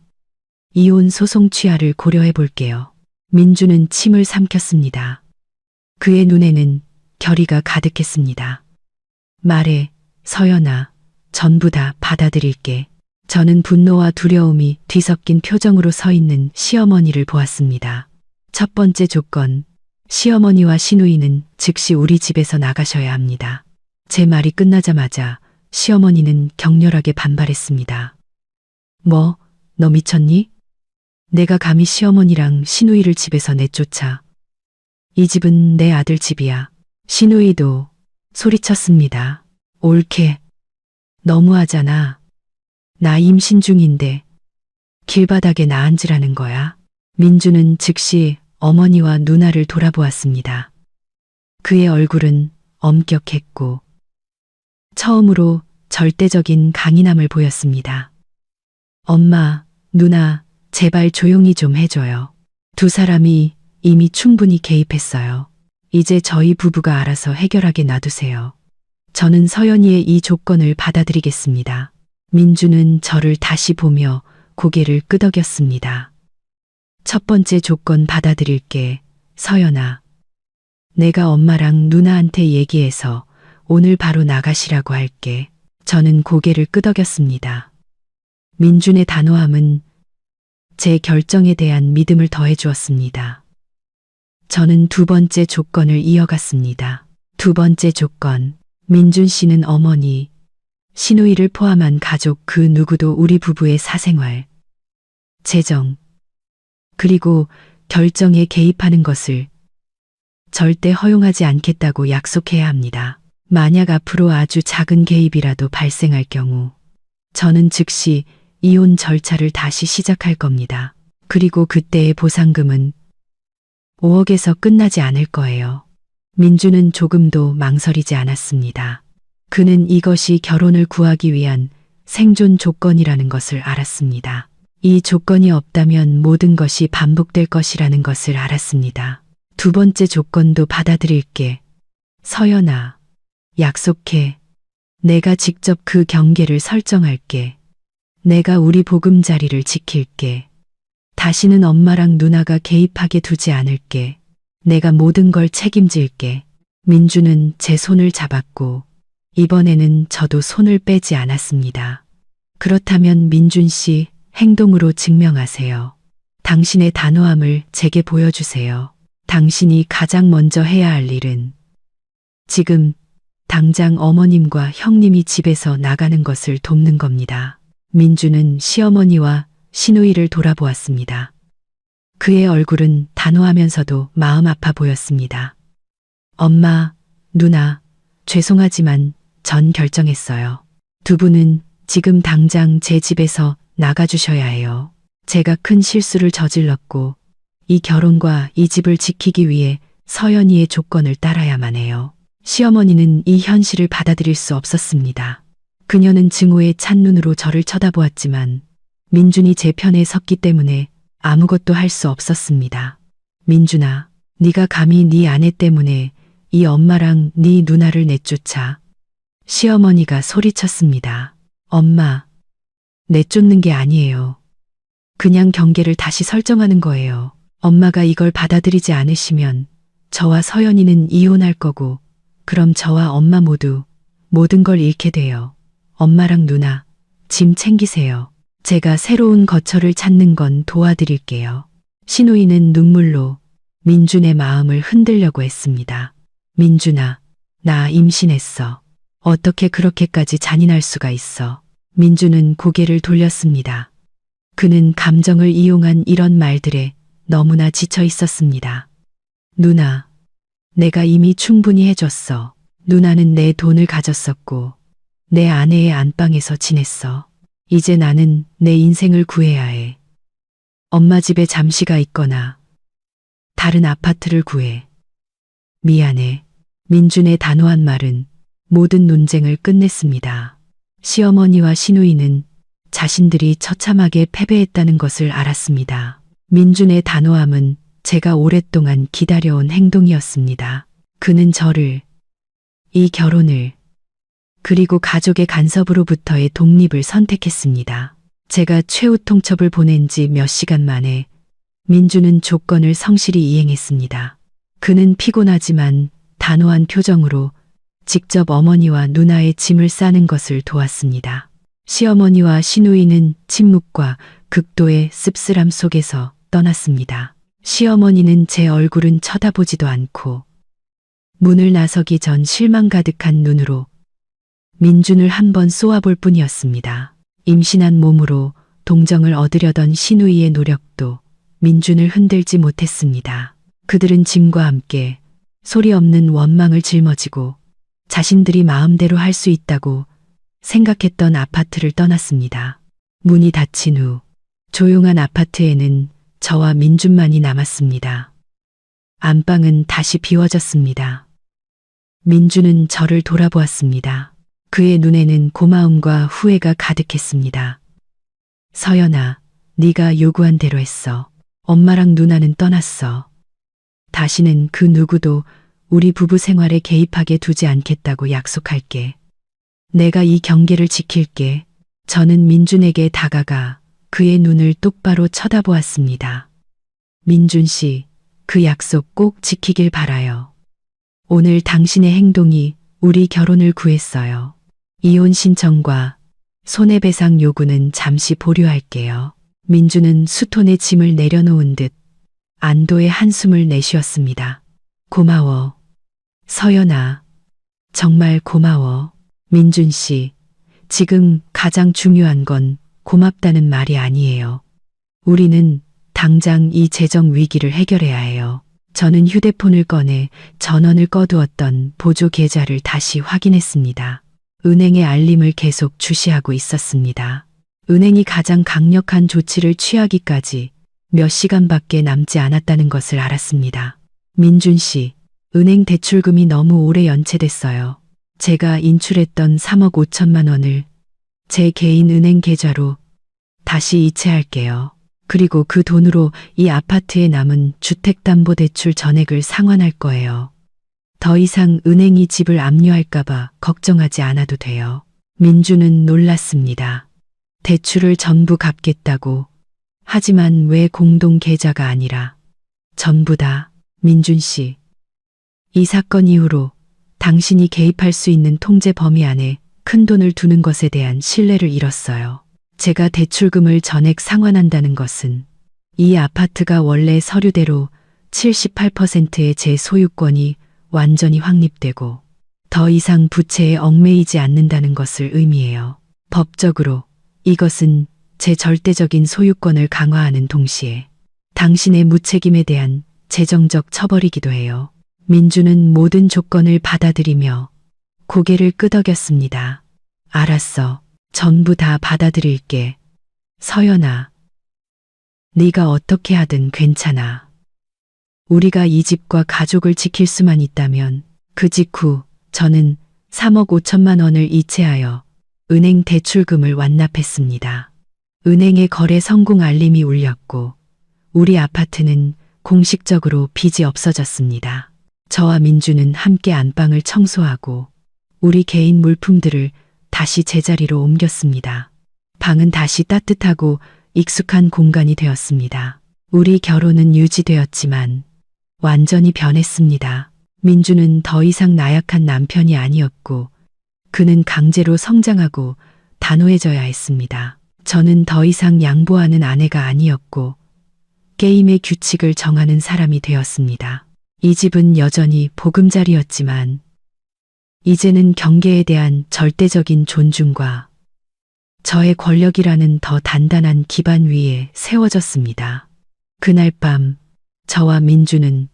이혼 소송 취하를 고려해 볼게요. 민준은 침을 삼켰습니다. 그의 눈에는 결의가 가득했습니다. 말해, 서연아, 전부 다 받아들일게. 저는 분노와 두려움이 뒤섞인 표정으로 서 있는 시어머니를 보았습니다. 첫 번째 조건, 시어머니와 시누이는 즉시 우리 집에서 나가셔야 합니다. 제 말이 끝나자마자 시어머니는 격렬하게 반발했습니다. 뭐, 너 미쳤니? 내가 감히 시어머니랑 시누이를 집에서 내쫓아. 이 집은 내 아들 집이야. 시누이도 소리쳤습니다. 옳게. 너무하잖아. 나 임신 중인데 길바닥에 나 앉으라는 거야. 민주는 즉시 어머니와 누나를 돌아보았습니다. 그의 얼굴은 엄격했고 처음으로 절대적인 강인함을 보였습니다. 엄마, 누나, 제발 조용히 좀 해줘요. 두 사람이 이미 충분히 개입했어요. 이제 저희 부부가 알아서 해결하게 놔두세요. 저는 서연이의 이 조건을 받아들이겠습니다. 민주는 저를 다시 보며 고개를 끄덕였습니다. 첫 번째 조건 받아들일게, 서연아. 내가 엄마랑 누나한테 얘기해서 오늘 바로 나가시라고 할게. 저는 고개를 끄덕였습니다. 민준의 단호함은 제 결정에 대한 믿음을 더해 주었습니다. 저는 두 번째 조건을 이어갔습니다. 두 번째 조건, 민준 씨는 어머니, 시누이를 포함한 가족 그 누구도 우리 부부의 사생활, 재정, 그리고 결정에 개입하는 것을 절대 허용하지 않겠다고 약속해야 합니다. 만약 앞으로 아주 작은 개입이라도 발생할 경우 저는 즉시 이혼 절차를 다시 시작할 겁니다. 그리고 그때의 보상금은 5억에서 끝나지 않을 거예요. 민주는 조금도 망설이지 않았습니다. 그는 이것이 결혼을 구하기 위한 생존 조건이라는 것을 알았습니다. 이 조건이 없다면 모든 것이 반복될 것이라는 것을 알았습니다. 두 번째 조건도 받아들일게. 서연아, 약속해. 내가 직접 그 경계를 설정할게. 내가 우리 보금자리를 지킬게. 다시는 엄마랑 누나가 개입하게 두지 않을게. 내가 모든 걸 책임질게. 민주는 제 손을 잡았고 이번에는 저도 손을 빼지 않았습니다. 그렇다면 민준 씨, 행동으로 증명하세요. 당신의 단호함을 제게 보여주세요. 당신이 가장 먼저 해야 할 일은 지금 당장 어머님과 형님이 집에서 나가는 것을 돕는 겁니다. 민주는 시어머니와 시누이를 돌아보았습니다. 그의 얼굴은 단호하면서도 마음 아파 보였습니다. 엄마, 누나, 죄송하지만 전 결정했어요. 두 분은 지금 당장 제 집에서 나가주셔야 해요. 제가 큰 실수를 저질렀고 이 결혼과 이 집을 지키기 위해 서연이의 조건을 따라야만 해요. 시어머니는 이 현실을 받아들일 수 없었습니다. 그녀는 증오의 찬 눈으로 저를 쳐다보았지만 민준이 제 편에 섰기 때문에 아무것도 할 수 없었습니다. 민준아, 네가 감히 네 아내 때문에 이 엄마랑 네 누나를 내쫓아. 시어머니가 소리쳤습니다. 엄마, 내쫓는 게 아니에요. 그냥 경계를 다시 설정하는 거예요. 엄마가 이걸 받아들이지 않으시면 저와 서연이는 이혼할 거고 그럼 저와 엄마 모두 모든 걸 잃게 돼요. 엄마랑 누나, 짐 챙기세요. 제가 새로운 거처를 찾는 건 도와드릴게요. 시누이는 눈물로 민준의 마음을 흔들려고 했습니다. 민준아, 나 임신했어. 어떻게 그렇게까지 잔인할 수가 있어. 민준은 고개를 돌렸습니다. 그는 감정을 이용한 이런 말들에 너무나 지쳐 있었습니다. 누나, 내가 이미 충분히 해줬어. 누나는 내 돈을 가졌었고 내 아내의 안방에서 지냈어. 이제 나는 내 인생을 구해야 해. 엄마 집에 잠시가 있거나 다른 아파트를 구해. 미안해. 민준의 단호한 말은 모든 논쟁을 끝냈습니다. 시어머니와 시누이는 자신들이 처참하게 패배했다는 것을 알았습니다. 민준의 단호함은 제가 오랫동안 기다려온 행동이었습니다. 그는 저를, 이 결혼을, 그리고 가족의 간섭으로부터의 독립을 선택했습니다. 제가 최후 통첩을 보낸 지 몇 시간 만에 민주는 조건을 성실히 이행했습니다. 그는 피곤하지만 단호한 표정으로 직접 어머니와 누나의 짐을 싸는 것을 도왔습니다. 시어머니와 시누이는 침묵과 극도의 씁쓸함 속에서 떠났습니다. 시어머니는 제 얼굴은 쳐다보지도 않고 문을 나서기 전 실망 가득한 눈으로 민준을 한번 쏘아볼 뿐이었습니다. 임신한 몸으로 동정을 얻으려던 시누이의 노력도 민준을 흔들지 못했습니다. 그들은 짐과 함께 소리 없는 원망을 짊어지고 자신들이 마음대로 할 수 있다고 생각했던 아파트를 떠났습니다. 문이 닫힌 후 조용한 아파트에는 저와 민준만이 남았습니다. 안방은 다시 비워졌습니다. 민준은 저를 돌아보았습니다. 그의 눈에는 고마움과 후회가 가득했습니다. 서연아, 네가 요구한 대로 했어. 엄마랑 누나는 떠났어. 다시는 그 누구도 우리 부부 생활에 개입하게 두지 않겠다고 약속할게. 내가 이 경계를 지킬게. 저는 민준에게 다가가 그의 눈을 똑바로 쳐다보았습니다. 민준 씨, 그 약속 꼭 지키길 바라요. 오늘 당신의 행동이 우리 결혼을 구했어요. 이혼 신청과 손해배상 요구는 잠시 보류할게요. 민준은 수톤에 짐을 내려놓은 듯 안도의 한숨을 내쉬었습니다. 고마워. 서연아, 정말 고마워. 민준 씨, 지금 가장 중요한 건 고맙다는 말이 아니에요. 우리는 당장 이 재정 위기를 해결해야 해요. 저는 휴대폰을 꺼내 전원을 꺼두었던 보조 계좌를 다시 확인했습니다. 은행의 알림을 계속 주시하고 있었습니다. 은행이 가장 강력한 조치를 취하기까지 몇 시간밖에 남지 않았다는 것을 알았습니다. 민준 씨, 은행 대출금이 너무 오래 연체됐어요. 제가 인출했던 3억 5천만 원을 제 개인 은행 계좌로 다시 이체할게요. 그리고 그 돈으로 이 아파트에 남은 주택담보대출 전액을 상환할 거예요. 더 이상 은행이 집을 압류할까봐 걱정하지 않아도 돼요. 민주는 놀랐습니다. 대출을 전부 갚겠다고. 하지만 왜 공동 계좌가 아니라 전부 다. 민준 씨, 이 사건 이후로 당신이 개입할 수 있는 통제 범위 안에 큰 돈을 두는 것에 대한 신뢰를 잃었어요. 제가 대출금을 전액 상환한다는 것은 이 아파트가 원래 서류대로 78%의 제 소유권이 완전히 확립되고 더 이상 부채에 얽매이지 않는다는 것을 의미해요. 법적으로 이것은 제 절대적인 소유권을 강화하는 동시에 당신의 무책임에 대한 재정적 처벌이기도 해요. 민주는 모든 조건을 받아들이며 고개를 끄덕였습니다. 알았어. 전부 다 받아들일게. 서연아, 네가 어떻게 하든 괜찮아. 우리가 이 집과 가족을 지킬 수만 있다면. 그 직후 저는 3억 5천만 원을 이체하여 은행 대출금을 완납했습니다. 은행의 거래 성공 알림이 울렸고 우리 아파트는 공식적으로 빚이 없어졌습니다. 저와 민주는 함께 안방을 청소하고 우리 개인 물품들을 다시 제자리로 옮겼습니다. 방은 다시 따뜻하고 익숙한 공간이 되었습니다. 우리 결혼은 유지되었지만 완전히 변했습니다. 민주는 더 이상 나약한 남편이 아니었고 그는 강제로 성장하고 단호해져야 했습니다. 저는 더 이상 양보하는 아내가 아니었고 게임의 규칙을 정하는 사람이 되었습니다. 이 집은 여전히 보금자리였지만 이제는 경계에 대한 절대적인 존중과 저의 권력이라는 더 단단한 기반 위에 세워졌습니다. 그날 밤 저와 민주는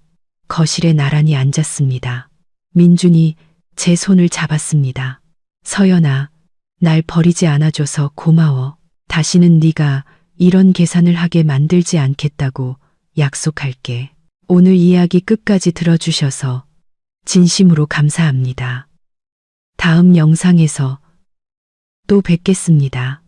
거실에 나란히 앉았습니다. 민준이 제 손을 잡았습니다. 서연아, 날 버리지 않아줘서 고마워. 다시는 네가 이런 계산을 하게 만들지 않겠다고 약속할게. 오늘 이야기 끝까지 들어주셔서 진심으로 감사합니다. 다음 영상에서 또 뵙겠습니다.